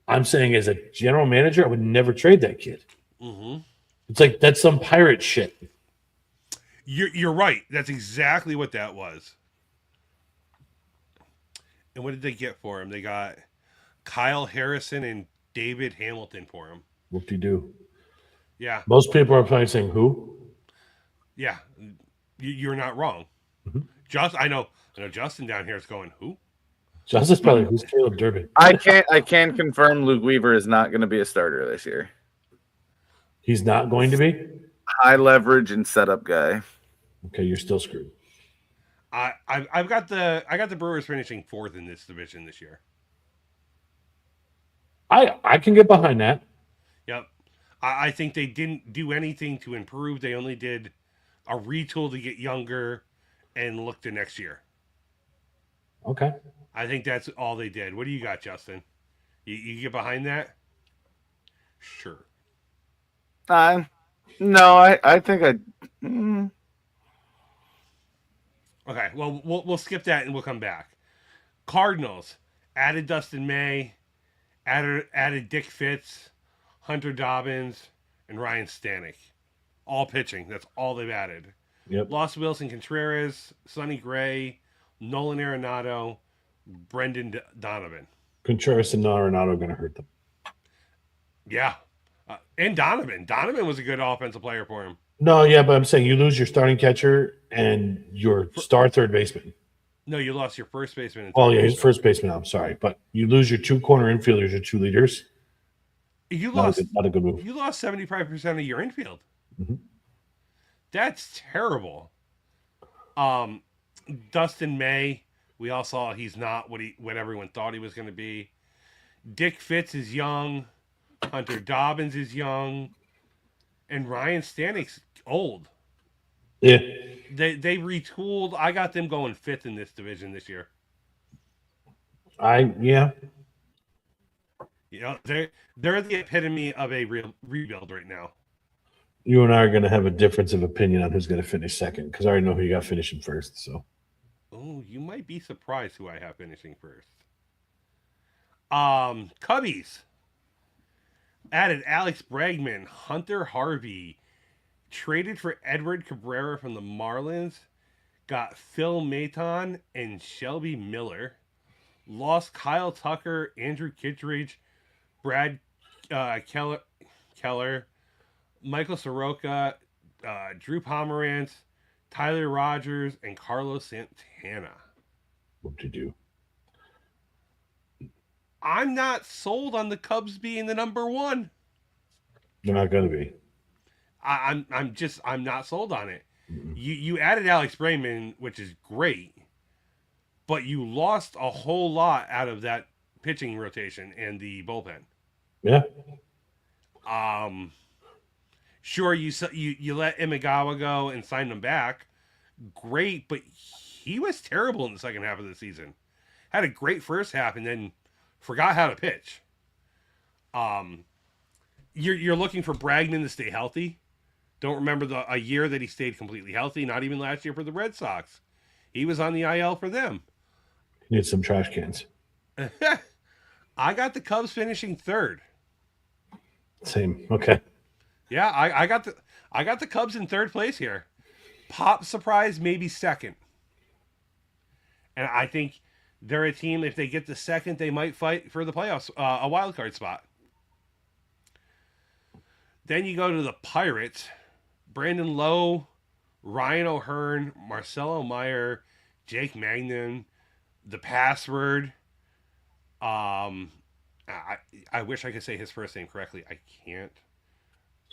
Speaker 4: I'm saying as a general manager, I would never trade that kid.
Speaker 2: Mm-hmm.
Speaker 4: It's like that's some pirate shit.
Speaker 2: You're right. That's exactly what that was. And what did they get for him? They got Kyle Harrison and David Hamilton for him.
Speaker 4: Whoop-de-doo.
Speaker 2: Yeah.
Speaker 4: Most people are probably saying who?
Speaker 2: Yeah. You're not wrong.
Speaker 4: Mm-hmm.
Speaker 2: I know Justin down here is going, who?
Speaker 4: Justin's probably who's Caleb Durbin.
Speaker 3: I can confirm Luke Weaver is not going to be a starter this year.
Speaker 4: He's not going to be?
Speaker 3: High leverage and setup guy.
Speaker 4: Okay, you're still screwed.
Speaker 2: I've got the Brewers finishing 4th in this division this year.
Speaker 4: I can get behind that.
Speaker 2: Yep. I think they didn't do anything to improve. They only did a retool to get younger and look to next year.
Speaker 4: Okay.
Speaker 2: I think that's all they did. What do you got, Justin? You get behind that? Sure.
Speaker 3: No, I think I.
Speaker 2: Okay, well, we'll skip that and we'll come back. Cardinals added Dustin May, added Dick Fitz, Hunter Dobbins, and Ryan Stanek. All pitching. That's all they've added.
Speaker 4: Yep.
Speaker 2: Lost Wilson Contreras, Sonny Gray, Nolan Arenado, Brendan Donovan.
Speaker 4: Contreras and Arenado are going to hurt them.
Speaker 2: Yeah. And Donovan. Donovan was a good offensive player for him.
Speaker 4: No, yeah, but I'm saying you lose your starting catcher and your star third baseman.
Speaker 2: No, you lost your first baseman. And
Speaker 4: Oh, yeah, he's first baseman. I'm sorry. But you lose your 2 corner infielders, your 2 leaders.
Speaker 2: You
Speaker 4: Not
Speaker 2: lost
Speaker 4: a good move.
Speaker 2: You lost 75% of your infield.
Speaker 4: Mm-hmm.
Speaker 2: That's terrible. Dustin May, we all saw he's not what everyone thought he was going to be. Dick Fitz is young. Hunter Dobbins is young. And Ryan Stanek's old.
Speaker 4: Yeah.
Speaker 2: They retooled. I got them going 5th in this division this year.
Speaker 4: Yeah.
Speaker 2: You know, they're the epitome of a real rebuild right now.
Speaker 4: You and I are going to have a difference of opinion on who's going to finish second because I already know who you got finishing first. So,
Speaker 2: oh, you might be surprised who I have finishing first. Cubbies added Alex Bregman, Hunter Harvey, traded for Edward Cabrera from the Marlins, got Phil Maton and Shelby Miller, lost Kyle Tucker, Andrew Kittredge, Brad Keller, Michael Soroka, Drew Pomerantz, Tyler Rogers, and Carlos Santana.
Speaker 4: what to do?
Speaker 2: I'm not sold on the Cubs being the number 1.
Speaker 4: They're not going to be.
Speaker 2: I'm not sold on it.
Speaker 4: Mm-hmm.
Speaker 2: You added Alex Bregman, which is great, but you lost a whole lot out of that pitching rotation and the bullpen.
Speaker 4: Yeah.
Speaker 2: Sure, you let Imagawa go and signed him back. Great, but he was terrible in the second half of the season. Had a great first half and then forgot how to pitch. You're looking for Bregman to stay healthy. Don't remember a year that he stayed completely healthy. Not even last year for the Red Sox. He was on the IL for them.
Speaker 4: Need some trash cans.
Speaker 2: I got the Cubs finishing 3rd.
Speaker 4: Same. Okay.
Speaker 2: Yeah, I got the Cubs in 3rd place here. Pop surprise, maybe 2nd. And I think they're a team, if they get the 2nd, they might fight for the playoffs, a wild card spot. Then you go to the Pirates. Brandon Lowe, Ryan O'Hearn, Marcelo Meyer, Jake Magnan, The Password. I wish I could say his first name correctly. I can't.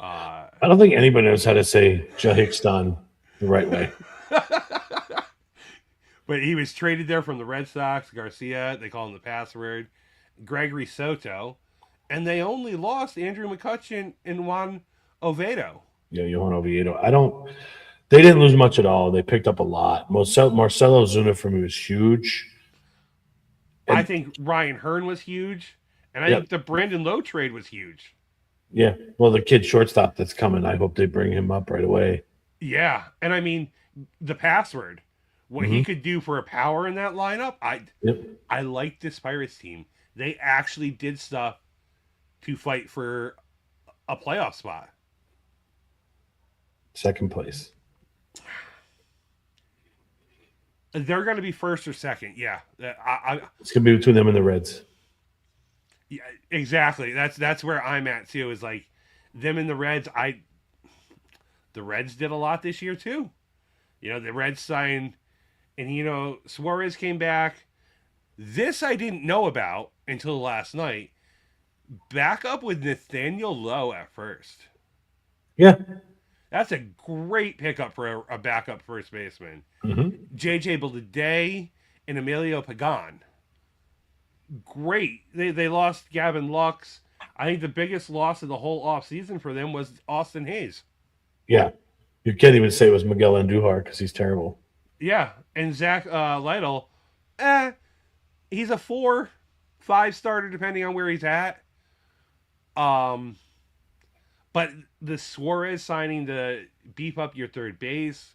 Speaker 4: I don't think anybody knows how to say Jahikstan the right way.
Speaker 2: But he was traded there from the Red Sox. Garcia, they call him The Password. Gregory Soto. And they only lost Andrew McCutcheon and Juan Oviedo.
Speaker 4: Yeah, Johan Oviedo. They didn't lose much at all. They picked up a lot. Marcelo Zuna for me was huge.
Speaker 2: I think Ryan Hearn was huge. And I think the Brandon Lowe trade was huge.
Speaker 4: Yeah. Well, the kid shortstop that's coming, I hope they bring him up right away.
Speaker 2: Yeah. And I mean, The Password, what he could do for a power in that lineup, I like this Pirates team. They actually did stuff to fight for a playoff spot.
Speaker 4: Second place.
Speaker 2: They're going to be first or second. Yeah.
Speaker 4: It's going to be between them and the Reds.
Speaker 2: Yeah, exactly. That's where I'm at too. Is like them and the Reds. The Reds did a lot this year too. You know, the Reds signed, and Suarez came back. This I didn't know about until last night. Back up with Nathaniel Lowe at first.
Speaker 4: Yeah.
Speaker 2: That's a great pickup for a backup first baseman.
Speaker 4: Mm-hmm.
Speaker 2: JJ Bleday and Emilio Pagan. Great. They lost Gavin Lux. I think the biggest loss of the whole offseason for them was Austin Hayes.
Speaker 4: Yeah. You can't even say it was Miguel Andujar because he's terrible.
Speaker 2: Yeah. And Zach Lytle, he's a 4-5 starter depending on where he's at. But the Suarez signing to beef up your third base,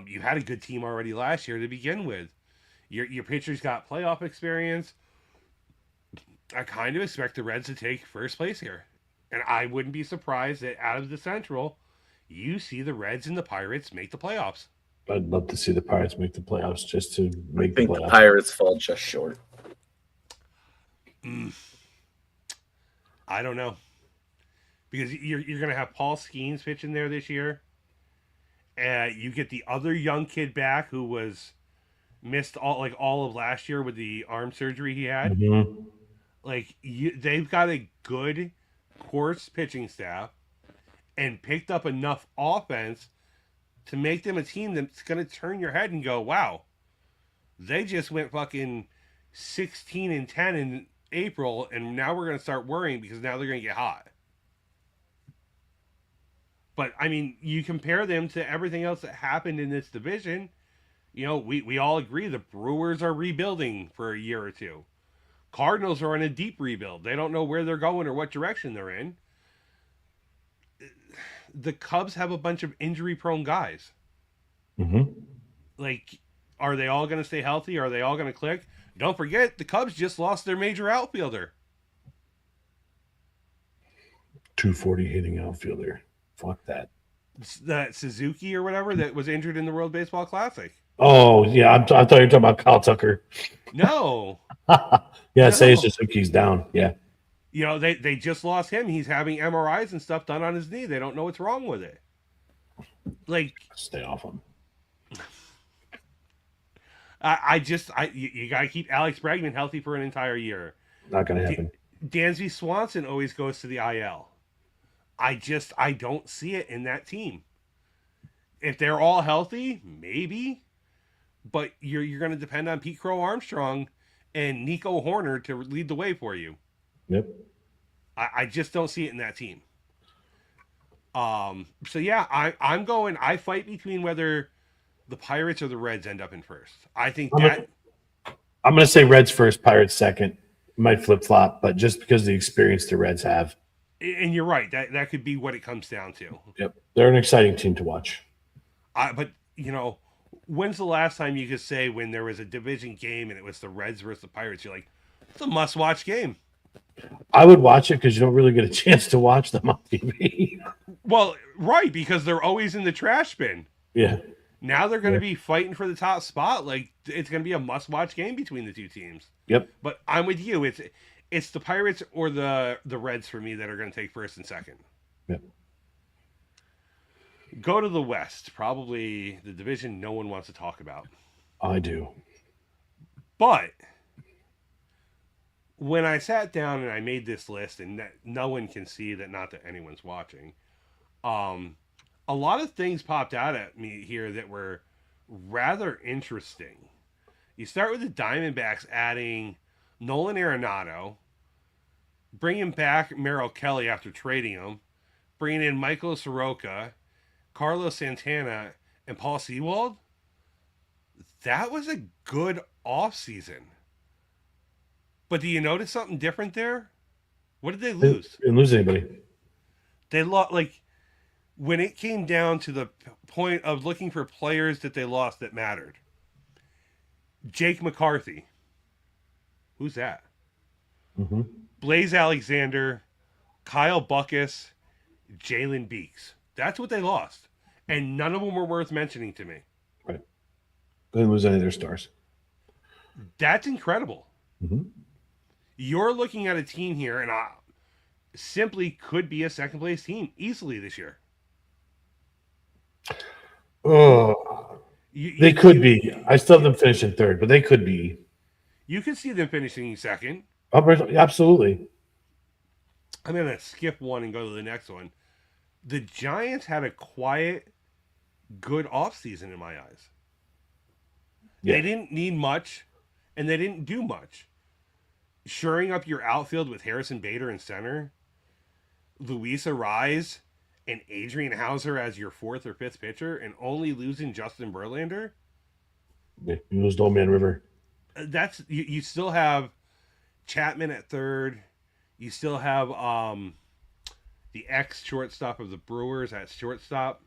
Speaker 2: you had a good team already last year to begin with. Your pitcher's got playoff experience. I kind of expect the Reds to take first place here. And I wouldn't be surprised that out of the Central, you see the Reds and the Pirates make the playoffs.
Speaker 4: I'd love to see the Pirates make the playoffs just to make
Speaker 3: I think
Speaker 4: the
Speaker 3: the
Speaker 4: playoffs.
Speaker 3: Pirates fall just short.
Speaker 2: I don't know. Because you're going to have Paul Skeens pitching there this year. You get the other young kid back who was missed all of last year with the arm surgery he had.
Speaker 4: Mm-hmm.
Speaker 2: They've got a good course pitching staff and picked up enough offense to make them a team that's going to turn your head and go, wow, they just went fucking 16-10 in April, and now we're going to start worrying because now they're going to get hot. But, I mean, you compare them to everything else that happened in this division, we all agree the Brewers are rebuilding for a year or two. Cardinals are in a deep rebuild. They don't know where they're going or what direction they're in. The Cubs have a bunch of injury-prone guys.
Speaker 4: Mm-hmm.
Speaker 2: Are they all going to stay healthy? Are they all going to click? Don't forget, the Cubs just lost their major outfielder.
Speaker 4: 240 hitting outfielder. Fuck that.
Speaker 2: That Suzuki or whatever that was injured in the World Baseball Classic.
Speaker 4: Oh, yeah. I thought you were talking about Kyle Tucker.
Speaker 2: No.
Speaker 4: Yeah, Seiya Suzuki's down. Yeah.
Speaker 2: They just lost him. He's having MRIs and stuff done on his knee. They don't know what's wrong with it.
Speaker 4: Stay off him.
Speaker 2: You got to keep Alex Bregman healthy for an entire year.
Speaker 4: Not going to happen.
Speaker 2: Dansby Swanson always goes to the IL. I don't see it in that team. If they're all healthy, maybe. But you're going to depend on Pete Crow Armstrong and Nico Horner to lead the way for you.
Speaker 4: Yep.
Speaker 2: I just don't see it in that team. So yeah, I fight between whether the Pirates or the Reds end up in first. I think
Speaker 4: I'm going to say Reds first, Pirates second. Might flip-flop, but just because of the experience the Reds have.
Speaker 2: And you're right. That could be what it comes down to.
Speaker 4: Yep. They're an exciting team to watch.
Speaker 2: But, when's the last time you could say when there was a division game and it was the Reds versus the Pirates, you're like, it's a must-watch game.
Speaker 4: I would watch it because you don't really get a chance to watch them on TV.
Speaker 2: Well, right, because they're always in the trash bin.
Speaker 4: Yeah.
Speaker 2: Now they're going to be fighting for the top spot. It's going to be a must-watch game between the two teams.
Speaker 4: Yep. But
Speaker 2: I'm with you. It's the Pirates or the Reds for me that are going to take first and second.
Speaker 4: Yep.
Speaker 2: Go to the West. Probably the division no one wants to talk about.
Speaker 4: I do.
Speaker 2: But when I sat down and I made this list, and that no one can see that, not that anyone's watching, a lot of things popped out at me here that were rather interesting. You start with the Diamondbacks adding Nolan Arenado, bringing back Merrill Kelly after trading him, bringing in Michael Soroka, Carlos Santana, and Paul Sewald. That was a good offseason. But do you notice something different there? What did they lose?
Speaker 4: They didn't lose anybody.
Speaker 2: They lost, like, when it came down to the point of looking for players that they lost that mattered. Jake McCarthy. Who's that?
Speaker 4: Mm-hmm.
Speaker 2: Blaze Alexander, Kyle Buckus, Jalen Beeks. That's what they lost. And none of them were worth mentioning to me.
Speaker 4: Right. They didn't lose any of their stars.
Speaker 2: That's incredible.
Speaker 4: Mm-hmm.
Speaker 2: You're looking at a team here, and simply could be a second place team easily this year.
Speaker 4: Oh, they could be. I still have them finishing third, but they could be.
Speaker 2: You could see them finishing second.
Speaker 4: Absolutely.
Speaker 2: I'm going to skip one and go to the next one. The Giants had a quiet, good offseason in my eyes.
Speaker 4: Yeah.
Speaker 2: They didn't need much, and they didn't do much. Shoring up your outfield with Harrison Bader in center, Luis Ariz and Adrian Hauser as your fourth or fifth pitcher, and only losing Justin Verlander.
Speaker 4: Yeah, you lose Old Man River.
Speaker 2: That's you still have Chapman at third. You still have the ex-shortstop of the Brewers at shortstop.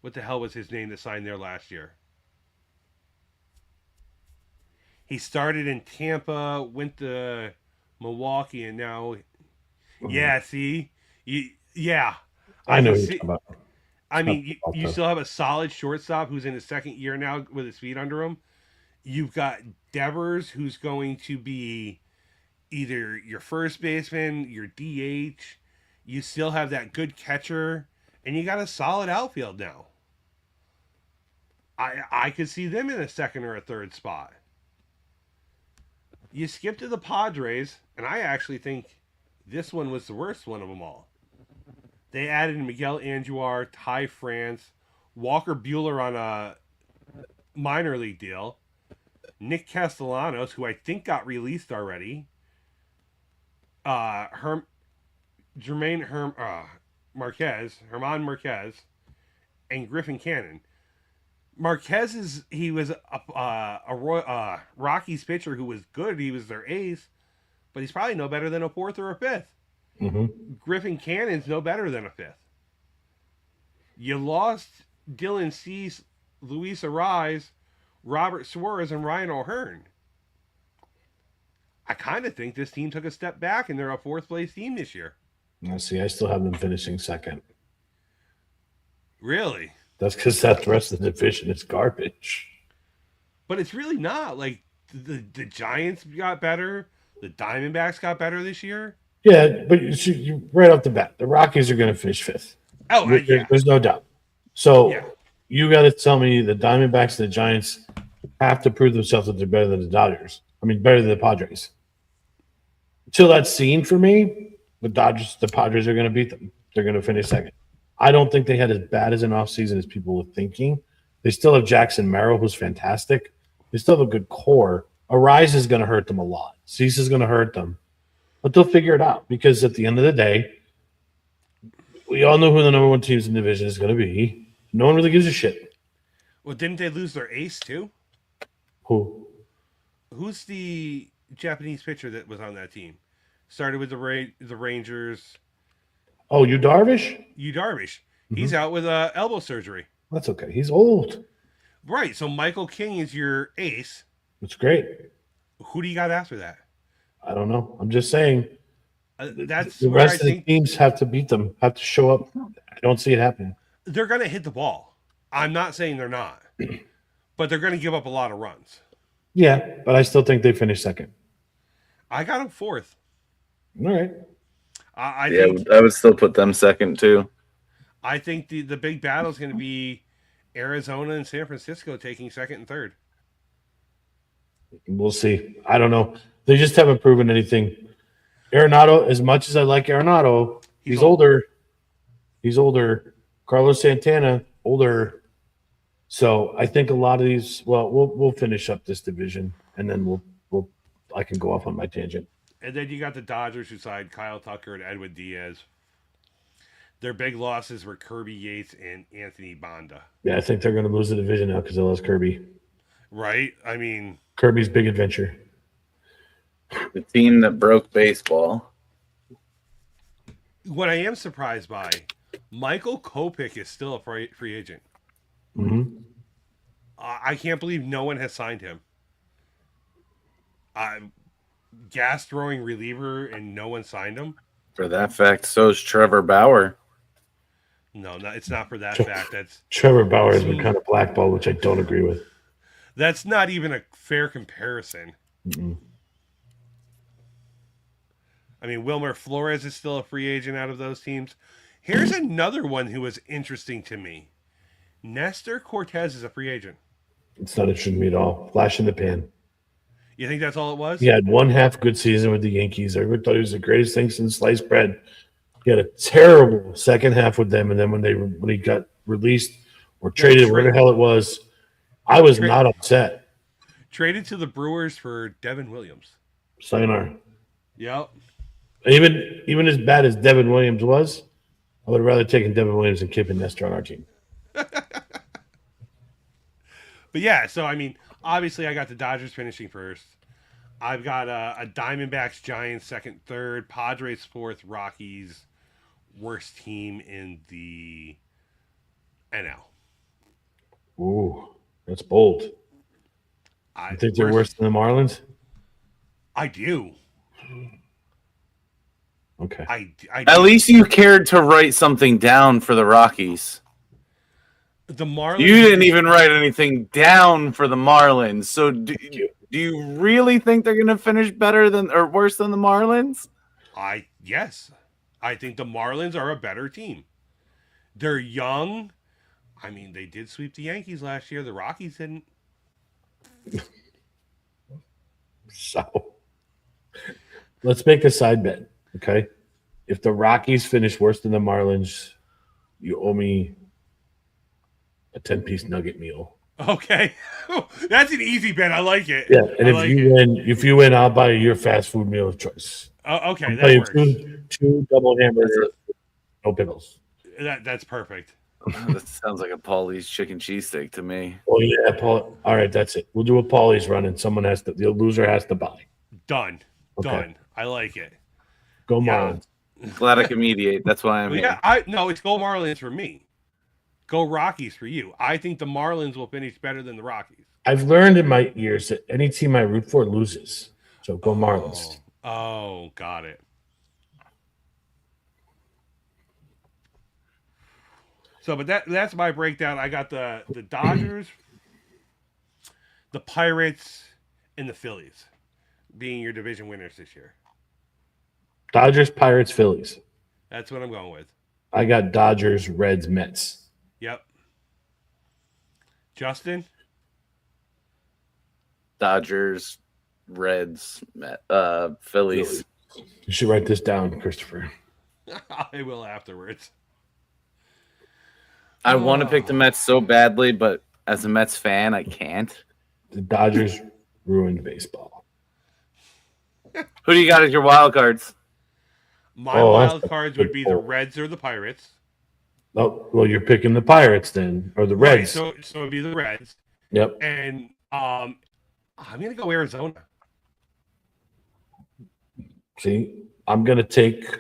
Speaker 2: What the hell was his name that signed there last year? He started in Tampa, went to Milwaukee, and now... Yeah, see? Yeah.
Speaker 4: I know who you're talking about.
Speaker 2: I mean, you still have a solid shortstop who's in his second year now with his feet under him. You've got Devers, who's going to be either your first baseman, your DH. You still have that good catcher, and you got a solid outfield now. I could see them in a second or a third spot. You skip to the Padres, and I actually think this one was the worst one of them all. They added Miguel Andujar, Ty France, Walker Buehler on a minor league deal, Nick Castellanos, who I think got released already, German Marquez, and Griffin Cannon. Marquez was a Rockies pitcher who was good. He was their ace, but he's probably no better than a fourth or a fifth.
Speaker 4: Mm-hmm.
Speaker 2: Griffin Cannon's no better than a fifth. You lost Dylan Cease, Luis Ariz, Robert Suarez, and Ryan O'Hearn. I kind of think this team took a step back, and they're a fourth place team this year.
Speaker 4: I see. I still have them finishing second.
Speaker 2: Really?
Speaker 4: That's because the rest of the division is garbage.
Speaker 2: But it's really not. Like, the Giants got better. The Diamondbacks got better this year.
Speaker 4: Yeah, but you right off the bat, the Rockies are going to finish fifth.
Speaker 2: Oh, yeah.
Speaker 4: There's no doubt. So
Speaker 2: Yeah.
Speaker 4: you got to tell me the Diamondbacks and the Giants have to prove themselves that they're better than the Dodgers. I mean, better than the Padres. Until that's seen for me, the Padres are going to beat them. They're going to finish second. I don't think they had as bad as an offseason as people were thinking. They still have Jackson Merrill, who's fantastic. They still have a good core. Ariz is going to hurt them a lot. Cease is going to hurt them. But they'll figure it out because at the end of the day, we all know who the number one teams in the division is going to be. No one really gives a shit.
Speaker 2: Well, didn't they lose their ace, too?
Speaker 4: Who?
Speaker 2: Who's the Japanese pitcher that was on that team? Started with the Rangers.
Speaker 4: Oh, Yu Darvish?
Speaker 2: Yu Darvish. He's out with elbow surgery.
Speaker 4: That's okay. He's old.
Speaker 2: Right. So Michael King is your ace.
Speaker 4: That's great.
Speaker 2: Who do you got after that?
Speaker 4: I don't know. I'm just saying.
Speaker 2: That's
Speaker 4: the
Speaker 2: where
Speaker 4: rest of the teams have to beat them, have to show up. I don't see it happening.
Speaker 2: They're going to hit the ball. I'm not saying they're not, but they're going to give up a lot of runs.
Speaker 4: Yeah, but I still think they finish second.
Speaker 2: I got them fourth.
Speaker 4: All right.
Speaker 2: I
Speaker 3: would still put them second too.
Speaker 2: I think the big battle is going to be Arizona and San Francisco taking second and third.
Speaker 4: We'll see. I don't know. They just haven't proven anything. Arenado, as much as I like Arenado, he's older. He's older. Carlos Santana, older. So I think a lot of these. Well, we'll finish up this division, and then I can go off on my tangent.
Speaker 2: And then you got the Dodgers who signed Kyle Tucker and Edwin Diaz. Their big losses were Kirby Yates and Anthony Banda.
Speaker 4: Yeah, I think they're going to lose the division now because they lost Kirby.
Speaker 2: Right? I mean,
Speaker 4: Kirby's big adventure.
Speaker 3: The team that broke baseball.
Speaker 2: what I am surprised by, Michael Kopech is still a free agent.
Speaker 4: Mm-hmm.
Speaker 2: I can't believe no one has signed him. Gas throwing reliever and no one signed him.
Speaker 3: For that fact, so is Trevor Bauer.
Speaker 2: No, it's not for that fact. That's
Speaker 4: Trevor Bauer has been kind of blackballed, which I don't agree with.
Speaker 2: That's not even a fair comparison.
Speaker 4: Mm-mm.
Speaker 2: I mean, Wilmer Flores is still a free agent out of those teams. Here's another one who was interesting to me. Nestor Cortez is a free agent.
Speaker 4: It's not interesting to me at all. Flash in the pan.
Speaker 2: You think that's all it was?
Speaker 4: He had one half good season with the Yankees. Everybody thought he was the greatest thing since sliced bread. He had a terrible second half with them, and then when he got released or traded, whatever the hell it was, I was not upset.
Speaker 2: Traded to the Brewers for Devin Williams.
Speaker 4: Sayonara.
Speaker 2: Yep.
Speaker 4: Even as bad as Devin Williams was, I would have rather taken Devin Williams than Kip and Nestor on our team.
Speaker 2: But yeah, so I mean, obviously I got the Dodgers finishing first. I've got a Diamondbacks, Giants second, third, Padres fourth, Rockies worst team in the NL.
Speaker 4: Ooh, that's bold. You think they're worse than the Marlins?
Speaker 2: I do.
Speaker 4: Okay.
Speaker 2: I
Speaker 3: At least you cared to write something down for the Rockies.
Speaker 2: The Marlins.
Speaker 3: You didn't even write anything down for the Marlins. So do you really think they're going to finish better than or worse than the Marlins?
Speaker 2: Yes. I think the Marlins are a better team. They're young. I mean, they did sweep the Yankees last year. The Rockies didn't.
Speaker 4: So let's make a side bet, okay? If the Rockies finish worse than the Marlins, you owe me a 10-piece nugget meal.
Speaker 2: Okay. That's an easy bet. I like it.
Speaker 4: Yeah, and if you win, I'll buy you your fast food meal of choice.
Speaker 2: Okay, that works.
Speaker 4: Two double hamburgers, no pickles.
Speaker 2: That's perfect.
Speaker 3: That sounds like a Paulie's chicken cheesesteak to me.
Speaker 4: Oh yeah, Paul. All right, that's it. We'll do a Paulie's run, and the loser has to buy.
Speaker 2: Done.
Speaker 4: Okay.
Speaker 2: Done. I like it.
Speaker 4: Go Marlins.
Speaker 3: Glad I can mediate. That's why I'm here.
Speaker 2: No, it's go Marlins for me. Go Rockies for you. I think the Marlins will finish better than the Rockies.
Speaker 4: I've learned in my years that any team I root for loses. So go Marlins.
Speaker 2: Oh, got it. So, but that's my breakdown. I got the Dodgers, the Pirates, and the Phillies being your division winners this year.
Speaker 4: Dodgers, Pirates, Phillies.
Speaker 2: That's what I'm going with.
Speaker 4: I got Dodgers, Reds, Mets.
Speaker 2: Yep. Justin?
Speaker 3: Dodgers, Reds, Phillies.
Speaker 4: You should write this down, Christopher.
Speaker 2: I will afterwards.
Speaker 3: I want to pick the Mets so badly, but as a Mets fan, I can't.
Speaker 4: The Dodgers ruined baseball.
Speaker 3: Who do you got as your wild cards?
Speaker 2: My wild cards would be the Reds or the Pirates.
Speaker 4: Oh, well, you're picking the Pirates then, or the Reds.
Speaker 2: Right, so it'd be the Reds.
Speaker 4: Yep.
Speaker 2: And I'm going to go Arizona.
Speaker 4: See, I'm going to take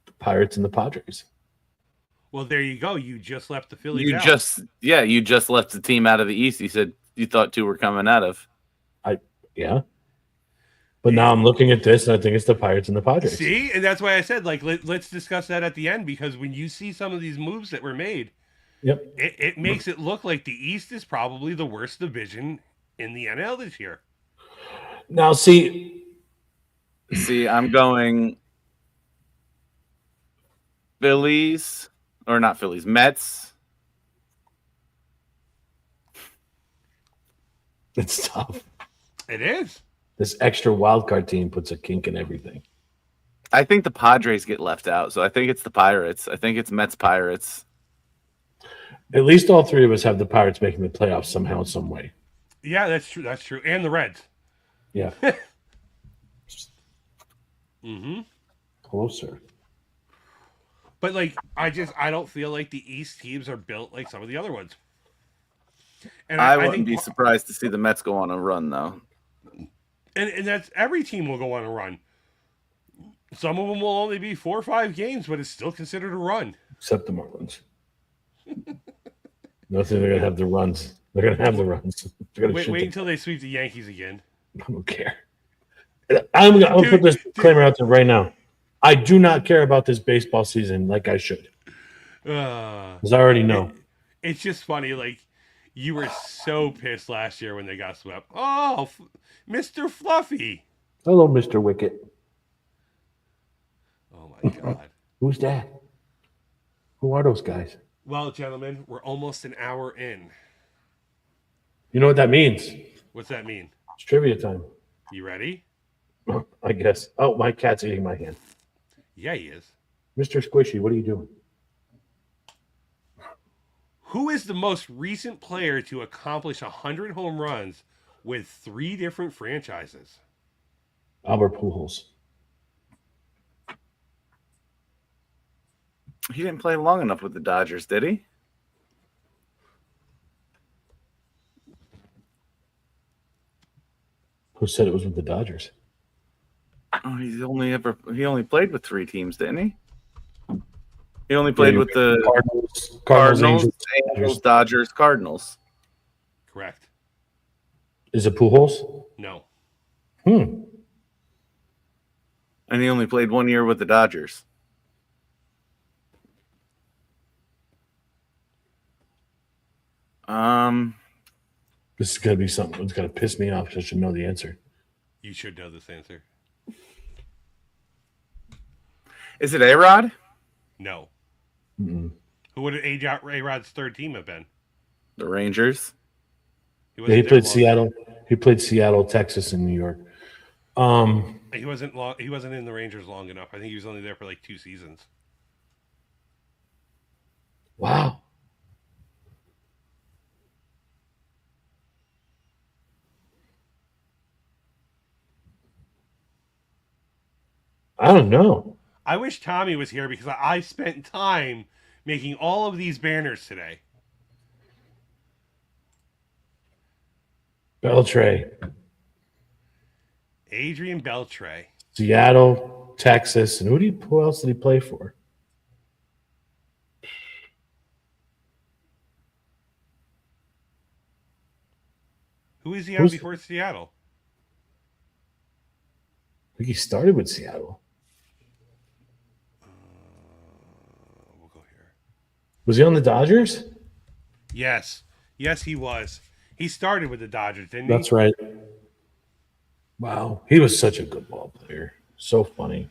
Speaker 4: the Pirates and the Padres.
Speaker 2: Well, there you go. You just left the Phillies
Speaker 3: You
Speaker 2: out.
Speaker 3: you just left the team out of the East. You said you thought two were coming out of.
Speaker 4: Yeah. But now I'm looking at this, and I think it's the Pirates and the Padres.
Speaker 2: See? And that's why I said, like, let's discuss that at the end, because when you see some of these moves that were made,
Speaker 4: Yep.
Speaker 2: it makes it look like the East is probably the worst division in the NL this year.
Speaker 4: Now, see,
Speaker 3: I'm going Phillies. or not Phillies, Mets.
Speaker 4: It's tough.
Speaker 2: It is.
Speaker 4: This extra wild card team puts a kink in everything.
Speaker 3: I think the Padres get left out, so I think it's the Pirates. I think it's Mets Pirates.
Speaker 4: At least all three of us have the Pirates making the playoffs somehow, some way.
Speaker 2: Yeah, that's true. That's true. And the Reds.
Speaker 4: Yeah.
Speaker 2: Mm-hmm.
Speaker 4: Closer.
Speaker 2: But like, I don't feel like the East teams are built like some of the other ones. And
Speaker 3: I
Speaker 2: I
Speaker 3: wouldn't
Speaker 2: think,
Speaker 3: be surprised to see the Mets go on a run, though.
Speaker 2: and that's every team will go on a run. Some of them will only be 4 or 5 games, but it's still considered a run.
Speaker 4: Except the Marlins. Nothing. They're gonna have the runs. They're gonna have the runs.
Speaker 2: Wait until they sweep the Yankees again.
Speaker 4: I don't care. I'm gonna put this disclaimer out there right now. I do not care about this baseball season like I should, because I already know.
Speaker 2: It's just funny. Like, you were so pissed last year when they got swept. Oh, Mr. Fluffy.
Speaker 4: Hello, Mr. Wicket.
Speaker 2: Oh my God.
Speaker 4: Who's that? Who are those guys?
Speaker 2: Well, gentlemen, we're almost an hour in.
Speaker 4: You know what that means?
Speaker 2: What's that mean?
Speaker 4: It's trivia time.
Speaker 2: You ready?
Speaker 4: I guess. Oh, my cat's eating my hand.
Speaker 2: Yeah, he is.
Speaker 4: Mr. Squishy, what are you doing?
Speaker 2: Who is the most recent player to accomplish 100 home runs with 3 different franchises?
Speaker 4: Albert Pujols.
Speaker 3: He didn't play long enough with the Dodgers, did he?
Speaker 4: Who said it was with the Dodgers?
Speaker 3: Oh, he only played with 3 teams, didn't he? He only played with the Cardinals, Angels, Dodgers, Cardinals.
Speaker 2: Correct.
Speaker 4: Is it Pujols?
Speaker 2: No.
Speaker 3: And he only played 1 year with the Dodgers.
Speaker 4: This is gonna be something that's gonna piss me off. I should know the answer.
Speaker 2: You should know this answer.
Speaker 3: Is it A-Rod?
Speaker 2: No.
Speaker 4: Mm-mm.
Speaker 2: Who would A-Rod's third team have been?
Speaker 3: The Rangers?
Speaker 4: He
Speaker 2: wasn't there
Speaker 4: played
Speaker 2: long-
Speaker 4: Seattle. He played Seattle, Texas, and New York.
Speaker 2: He wasn't long. He wasn't in the Rangers long enough. I think he was only there for like 2 seasons.
Speaker 4: Wow. I don't know.
Speaker 2: I wish Tommy was here because I spent time making all of these banners today.
Speaker 4: Beltray,
Speaker 2: Adrian Beltre.
Speaker 4: Seattle, Texas, and who else did he play for?
Speaker 2: Who is he on before Seattle?
Speaker 4: I think he started with Seattle.
Speaker 2: We'll go here.
Speaker 4: Was he on the Dodgers?
Speaker 2: Yes. Yes, he was. He started with the Dodgers, didn't he?
Speaker 4: That's right. Wow. He was such a good ball player. So funny.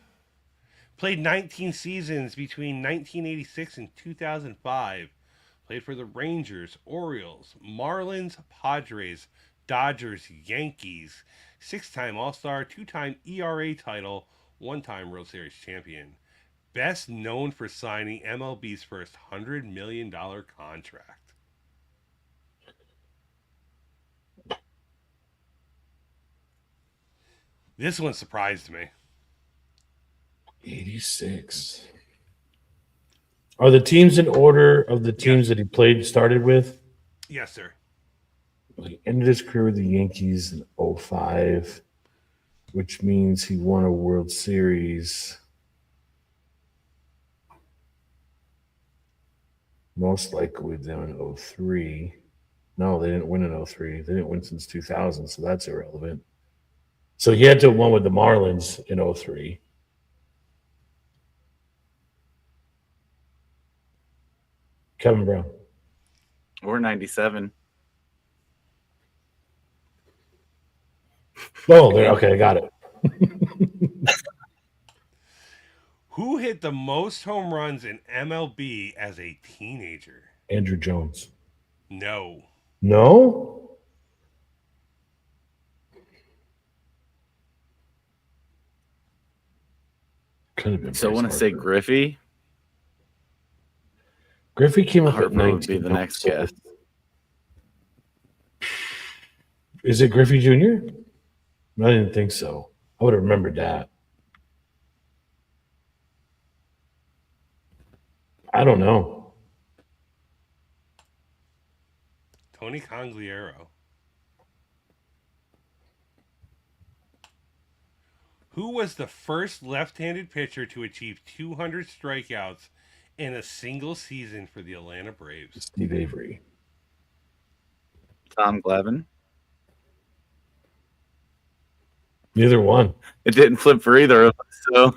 Speaker 2: Played 19 seasons between 1986 and 2005. Played for the Rangers, Orioles, Marlins, Padres, Dodgers, Yankees. 6-time All-Star, 2-time ERA title, 1-time World Series champion. Best known for signing MLB's first $100 million contract. This one surprised me.
Speaker 4: 86. Are the teams in order of the teams that he started with?
Speaker 2: Yes, sir.
Speaker 4: He ended his career with the Yankees in 05, which means he won a World Series. Most likely with them in 03. No, they didn't win in 03. They didn't win since 2000, so that's irrelevant. So he had to have won with the Marlins in 03. Kevin Brown.
Speaker 3: Or 97.
Speaker 4: Oh, there. Okay, I got it.
Speaker 2: Who hit the most home runs in MLB as a teenager?
Speaker 4: Andrew Jones.
Speaker 2: No.
Speaker 4: No? Could have been.
Speaker 3: So I
Speaker 4: Bryce
Speaker 3: want to say
Speaker 4: Harper.
Speaker 3: Griffey.
Speaker 4: Griffey came up at
Speaker 3: Harper
Speaker 4: 19.
Speaker 3: would be the next guess.
Speaker 4: Is it Griffey Jr.? I didn't think so. I would have remembered that. I don't know.
Speaker 2: Tony Congliero. Who was the first left-handed pitcher to achieve 200 strikeouts in a single season for the Atlanta Braves?
Speaker 4: Steve Avery.
Speaker 3: Tom Glavine.
Speaker 4: Neither one.
Speaker 3: It didn't flip for either of us, so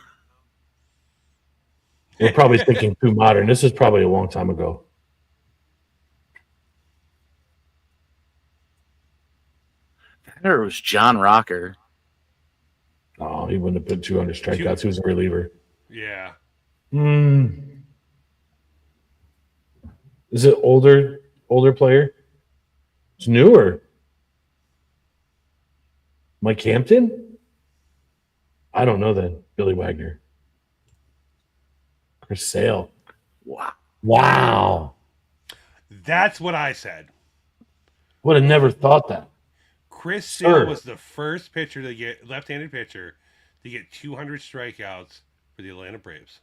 Speaker 4: We're probably thinking too modern. This is probably a long time ago.
Speaker 3: it was John Rocker.
Speaker 4: Oh, he wouldn't have put 200 strikeouts. He was a reliever.
Speaker 2: Yeah.
Speaker 4: Is it older player? It's newer. Mike Hampton? I don't know then. Billy Wagner. Chris Sale. Wow.
Speaker 2: That's what I said.
Speaker 4: Would have never thought that.
Speaker 2: Chris Sale was the first pitcher to get left-handed pitcher to get 200 strikeouts for the Atlanta Braves.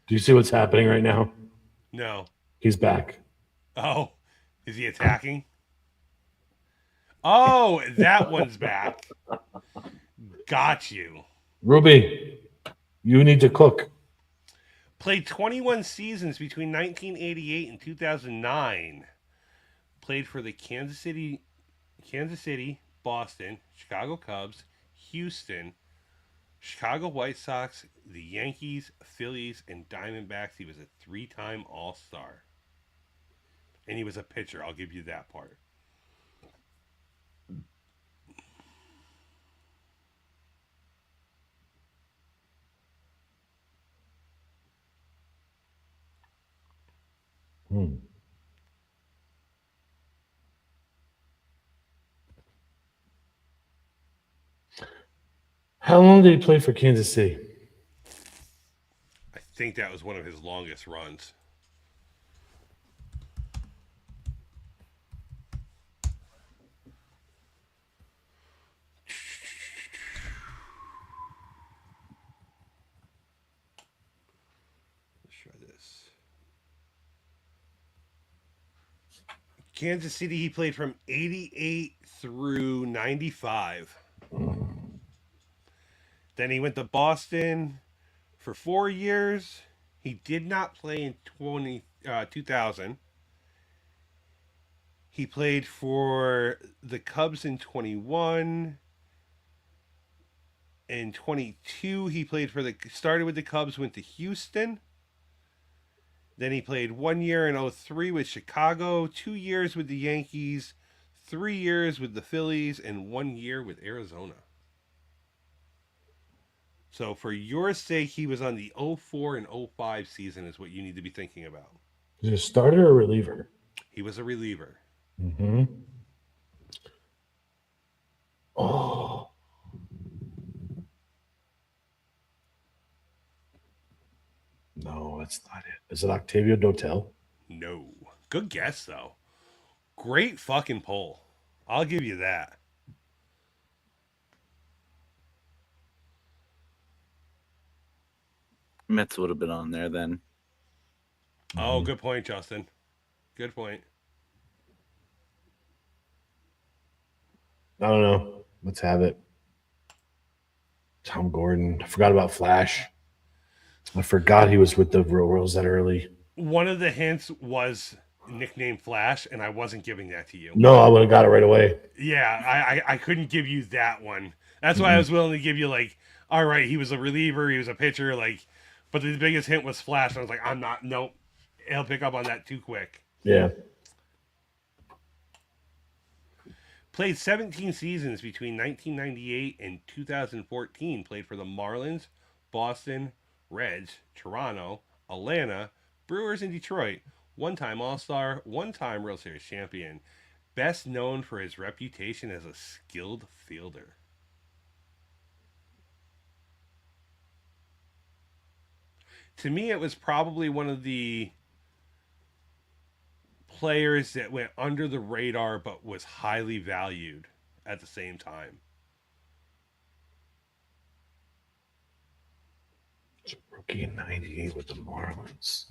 Speaker 4: Do you see what's happening right now?
Speaker 2: No.
Speaker 4: He's back.
Speaker 2: Oh, is he attacking? Oh, that one's back. Got you.
Speaker 4: Ruby, you need to cook.
Speaker 2: Played 21 seasons between 1988 and 2009. Played for the Kansas City, Boston, Chicago Cubs, Houston, Chicago White Sox, the Yankees, Phillies, and Diamondbacks. He was a 3-time All-Star. And he was a pitcher. I'll give you that part.
Speaker 4: How long did he play for Kansas City?
Speaker 2: I think that was one of his longest runs. Let's try this. Kansas City, he played from 88 through 95. Then he went to Boston for 4 years. He did not play in 2000. He played for the Cubs in 21. In 22, he played for started with the Cubs, went to Houston. Then he played 1 year in 03 with Chicago, 2 years with the Yankees, 3 years with the Phillies, and 1 year with Arizona. So for your sake, he was on the 04 and 05 season is what you need to be thinking about.
Speaker 4: Is he a starter or a reliever?
Speaker 2: He was a reliever.
Speaker 4: Mm-hmm. Oh. No, that's not it. Is it Octavio Dotel?
Speaker 2: No. Good guess, though. Great fucking poll. I'll give you that.
Speaker 3: Mets would have been on there then.
Speaker 2: Oh, good point, Justin. Good point.
Speaker 4: I don't know. Let's have it. Tom Gordon. I forgot about Flash. I forgot he was with the Royals that early.
Speaker 2: One of the hints was nickname Flash, and I wasn't giving that to you.
Speaker 4: No, I would have got it right away.
Speaker 2: Yeah, I couldn't give you that one. That's why I was willing to give you, like, all right, he was a reliever, he was a pitcher, like, but the biggest hint was Flash. And I was like, nope. He'll pick up on that too quick.
Speaker 4: Yeah.
Speaker 2: Played 17 seasons between 1998 and 2014. Played for the Marlins, Boston, Reds, Toronto, Atlanta, Brewers, and Detroit. One-time All-Star, one-time World Series champion. Best known for his reputation as a skilled fielder. To me, it was probably one of the players that went under the radar but was highly valued at the same time.
Speaker 4: Rookie in 98 with the Marlins.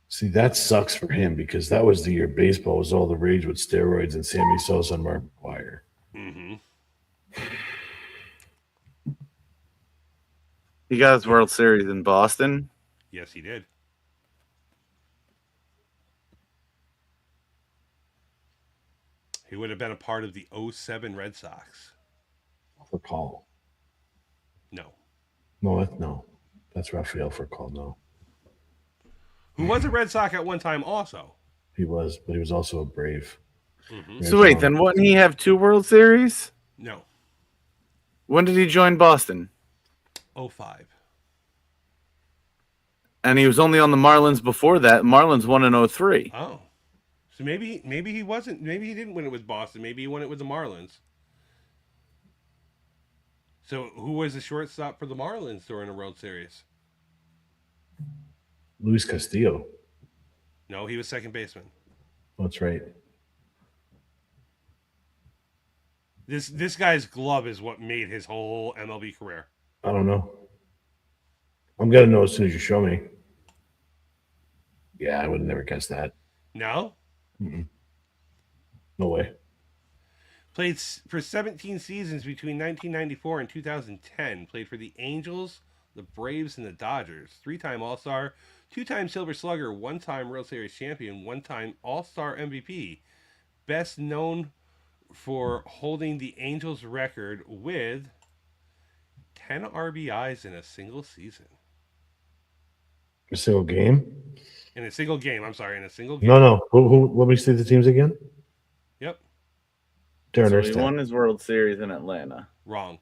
Speaker 4: See, that sucks for him because that was the year baseball was all the rage with steroids and Sammy Sosa and Mark McGwire.
Speaker 2: Mm-hmm.
Speaker 3: He got his World Series in Boston.
Speaker 2: Yes, he did. He would have been a part of the 07 Red Sox.
Speaker 4: Furcal.
Speaker 2: No.
Speaker 4: No. That's Rafael Furcal. No.
Speaker 2: Who was a Red Sox at one time also.
Speaker 4: He was, but he was also a Brave.
Speaker 2: Mm-hmm.
Speaker 3: So wait, then wouldn't he have 2 World Series?
Speaker 2: No.
Speaker 3: When did he join Boston?
Speaker 2: 05.
Speaker 3: And he was only on the Marlins before that. Marlins won in 03.
Speaker 2: Oh. So maybe he wasn't. Maybe he didn't win it with Boston. Maybe he won it with the Marlins. So who was the shortstop for the Marlins during the World Series?
Speaker 4: Luis Castillo.
Speaker 2: No, he was second baseman.
Speaker 4: That's right.
Speaker 2: This guy's glove is what made his whole MLB career.
Speaker 4: I don't know. I'm going to know as soon as you show me. Yeah, I would never guess that.
Speaker 2: No?
Speaker 4: Mm-mm. No way.
Speaker 2: Played for 17 seasons between 1994 and 2010. Played for the Angels, the Braves, and the Dodgers. 3-time All-Star, 2-time Silver Slugger, 1-time World Series champion, 1-time All-Star MVP. Best known for holding the Angels record with 10 RBIs in a single season.
Speaker 4: A single game?
Speaker 2: In a single game. I'm sorry, in a single game.
Speaker 4: No. Who? Let me see the teams again.
Speaker 2: Yep.
Speaker 4: Darren
Speaker 3: So he
Speaker 4: Erstad.
Speaker 3: won his World Series in Atlanta.
Speaker 2: Wrong.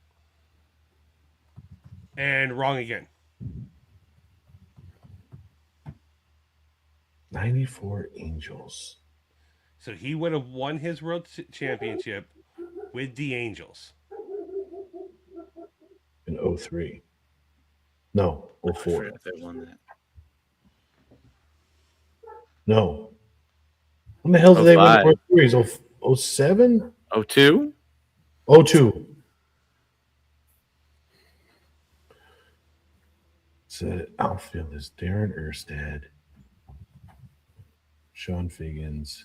Speaker 2: And wrong again.
Speaker 4: 94 Angels.
Speaker 2: So he would have won his World Championship with the Angels.
Speaker 4: In 03. No,
Speaker 3: I
Speaker 4: 04.
Speaker 3: forgot they won that.
Speaker 4: No. When the hell did they win the
Speaker 3: 05.
Speaker 4: World Series? 07?
Speaker 3: 02?
Speaker 4: 02. Said outfield is Darren Erstad, Sean Figgins,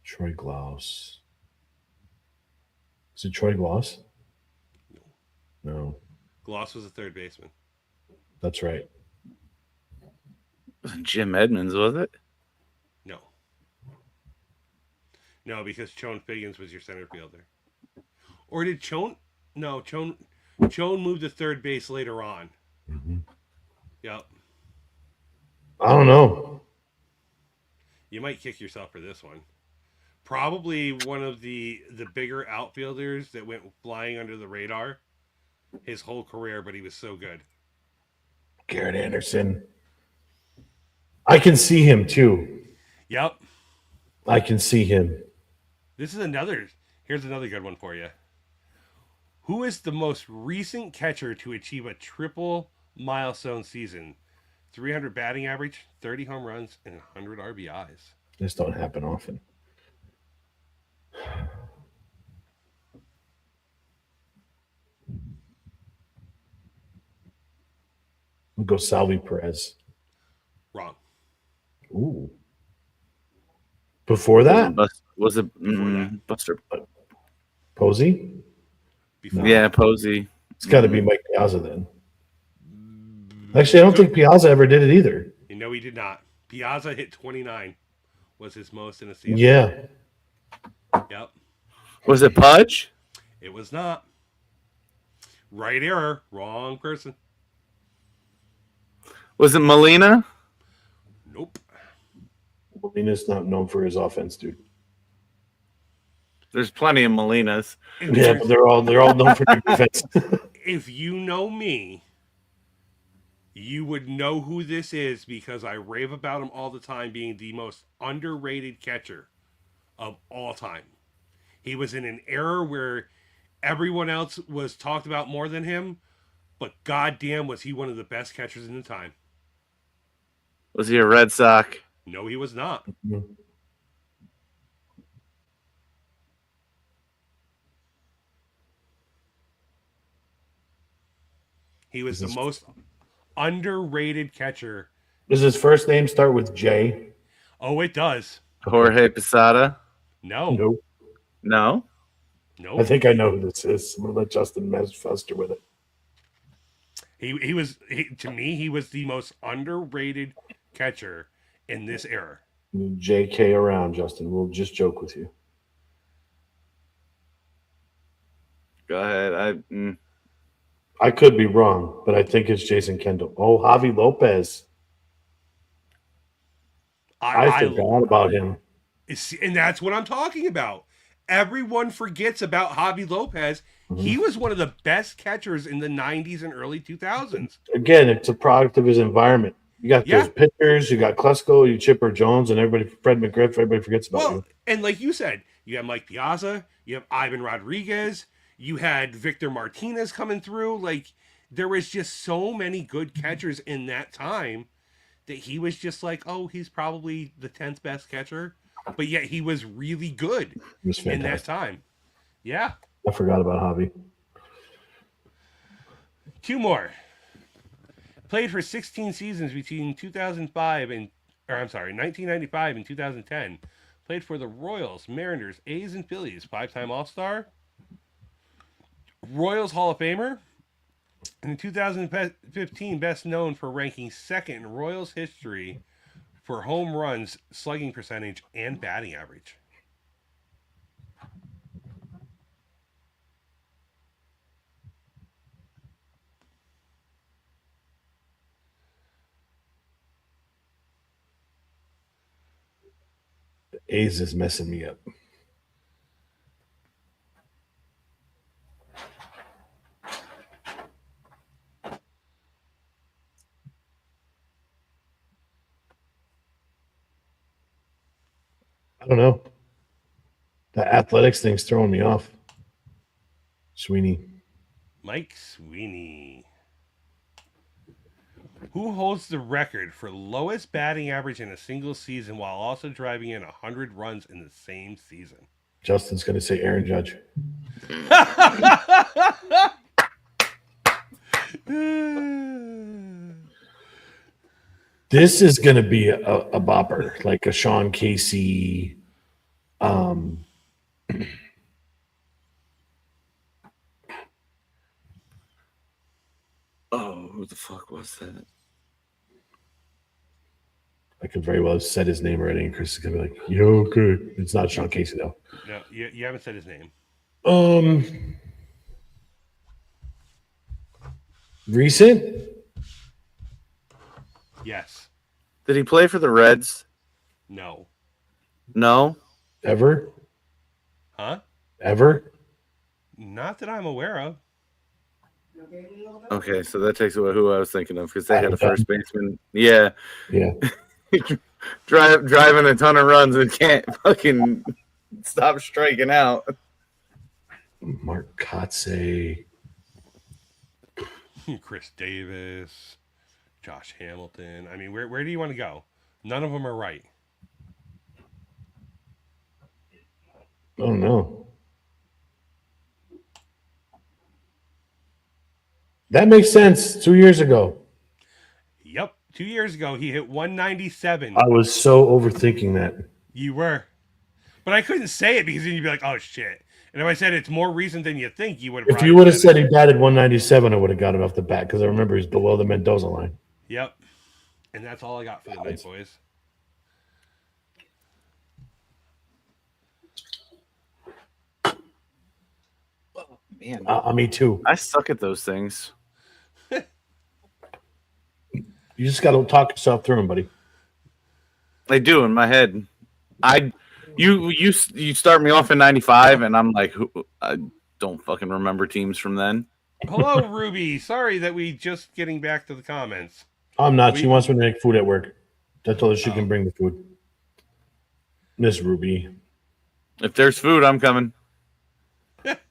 Speaker 4: Troy Glaus. Is it Troy Glaus? No,
Speaker 2: Gloss was a third baseman.
Speaker 4: that's right.
Speaker 3: Jim Edmonds, was it?
Speaker 2: No. No, because Chone Figgins was your center fielder. Or did Chone? No, Chone moved to third base later on.
Speaker 4: Mm-hmm.
Speaker 2: Yep.
Speaker 4: I don't know.
Speaker 2: You might kick yourself for this one. Probably one of the bigger outfielders that went flying under the radar his whole career, but he was so good.
Speaker 4: Garrett Anderson. I can see him too.
Speaker 2: Yep.
Speaker 4: I can see him.
Speaker 2: Here's another good one for you. Who is the most recent catcher to achieve a triple milestone season? 300 batting average, 30 home runs, and 100 RBIs.
Speaker 4: This don't happen often. We'll go Salvi Perez.
Speaker 2: Wrong.
Speaker 4: Ooh. Before that?
Speaker 3: Was it
Speaker 2: that.
Speaker 3: Buster?
Speaker 4: Posey?
Speaker 2: Before
Speaker 3: Yeah, Posey.
Speaker 4: It's got to be Mike Piazza then. Actually, I don't think Piazza ever did it either.
Speaker 2: You know he did not. Piazza hit 29. Was his most in a season.
Speaker 4: Yeah.
Speaker 2: Yep.
Speaker 3: Was it Pudge?
Speaker 2: It was not. Right error. Wrong person.
Speaker 3: Was it Molina?
Speaker 2: Nope.
Speaker 4: Molina's not known for his offense, dude.
Speaker 3: There's plenty of Molinas.
Speaker 4: Yeah, but they're all known for their defense.
Speaker 2: If you know me, you would know who this is because I rave about him all the time being the most underrated catcher of all time. He was in an era where everyone else was talked about more than him, but goddamn was he one of the best catchers in the time.
Speaker 3: Was he a Red Sox?
Speaker 2: No, he was not. He was the most underrated catcher.
Speaker 4: Does his first name start with J?
Speaker 2: Oh, it does.
Speaker 3: Jorge Posada?
Speaker 2: No.
Speaker 4: No.
Speaker 3: No?
Speaker 4: I think I know who this is. I'm gonna let Justin fester with it.
Speaker 2: To me, he was the most underrated catcher in this era.
Speaker 4: JK around, Justin. We'll just joke with you.
Speaker 3: Go ahead.
Speaker 4: I could be wrong, but I think it's Jason Kendall. Oh, Javi Lopez. I forgot about him.
Speaker 2: And that's what I'm talking about. Everyone forgets about Javi Lopez. Mm-hmm. He was one of the best catchers in the 90s and early 2000s.
Speaker 4: Again, it's a product of his environment. You got those pitchers, you got Klesko, you Chipper Jones, and Fred McGriff, everybody forgets about you.
Speaker 2: And like you said, you have Mike Piazza, you have Ivan Rodriguez, you had Victor Martinez coming through. Like, there was just so many good catchers in that time that he was just like, oh, he's probably the 10th best catcher. But yet he was really good in that time. Yeah.
Speaker 4: I forgot about Javi.
Speaker 2: Two more. Played for 16 seasons between 1995 and 2010. Played for the Royals, Mariners, A's, and Phillies. 5-time All-Star. Royals Hall of Famer. And in 2015, best known for ranking second in Royals history for home runs, slugging percentage, and batting average.
Speaker 4: The A's is messing me up. I don't know. The athletics thing's throwing me off. Sweeney.
Speaker 2: Mike Sweeney. Who holds the record for lowest batting average in a single season while also driving in 100 runs in the same season?
Speaker 4: Justin's going to say Aaron Judge. This is going to be a bopper, like a Sean Casey.
Speaker 3: Oh, who the fuck was that?
Speaker 4: I could very well have said his name already, and Chris is going to be like, yo, good. It's not Sean Casey, though.
Speaker 2: No, you haven't said his name.
Speaker 4: Recent?
Speaker 2: Yes.
Speaker 3: Did he play for the Reds?
Speaker 2: No.
Speaker 3: No?
Speaker 4: Ever?
Speaker 2: Huh?
Speaker 4: Ever?
Speaker 2: Not that I'm aware of.
Speaker 3: Okay, so that takes away who I was thinking of because they had a first baseman. Yeah.
Speaker 4: Yeah.
Speaker 3: Driving a ton of runs and can't fucking stop striking out.
Speaker 4: Mark Kotze.
Speaker 2: Chris Davis. Josh Hamilton. I mean, where do you want to go? None of them are right.
Speaker 4: Oh, no. That makes sense. 2 years ago.
Speaker 2: Yep. 2 years ago, he hit 197.
Speaker 4: I was so overthinking that.
Speaker 2: You were. But I couldn't say it because then you'd be like, oh, shit. And if I said it's more recent than you think, you would have.
Speaker 4: If you would have said he batted 197, I would have got it off the bat because I remember he's below the Mendoza line.
Speaker 2: Yep. And that's all I got for the night, boys.
Speaker 3: Oh, man.
Speaker 4: Me too.
Speaker 3: I suck at those things.
Speaker 4: You just got to talk yourself through them, buddy.
Speaker 3: I do in my head. You start me off in 95, and I'm like, I don't fucking remember teams from then.
Speaker 2: Hello, Ruby. Sorry that we just getting back to the comments.
Speaker 4: I'm not. She wants me to make food at work. I told her she can bring the food. Miss Ruby.
Speaker 3: If there's food, I'm coming.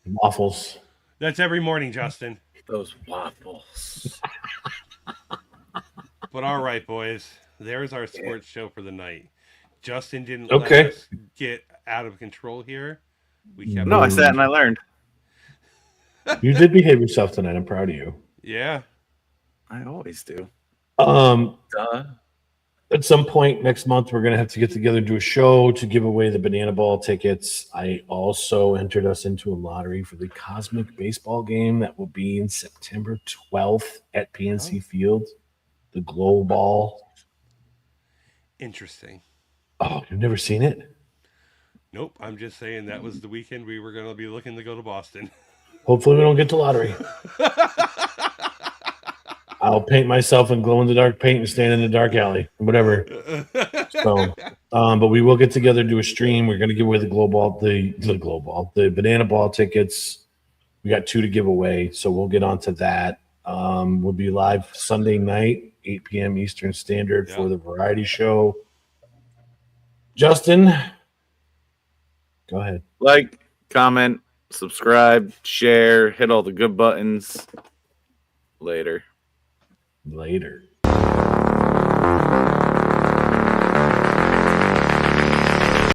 Speaker 4: Waffles.
Speaker 2: That's every morning, Justin.
Speaker 3: Those waffles.
Speaker 2: But all right, boys. There's our sports show for the night. Justin didn't
Speaker 4: Okay.
Speaker 2: let us get out of control here. We kept
Speaker 3: No, I sat and I learned.
Speaker 4: You did behave yourself tonight. I'm proud of you.
Speaker 2: Yeah.
Speaker 3: I always do. Duh.
Speaker 4: At some point next month, we're going to have to get together and do a show to give away the Banana Ball tickets. I also entered us into a lottery for the Cosmic Baseball game that will be in September 12th at PNC Field. The Glow Ball.
Speaker 2: Interesting.
Speaker 4: Oh, you've never seen it?
Speaker 2: Nope. I'm just saying that was the weekend we were going to be looking to go to Boston.
Speaker 4: Hopefully we don't get the lottery. I'll paint myself in glow-in-the-dark paint and stand in the dark alley, whatever. So, but we will get together, do a stream. We're going to give away the the Banana Ball tickets. We got 2 to give away, so we'll get on to that. We'll be live Sunday night, 8 p.m. Eastern Standard for the variety show. Justin, go ahead.
Speaker 3: Like, comment, subscribe, share, hit all the good buttons. Later.
Speaker 4: Later.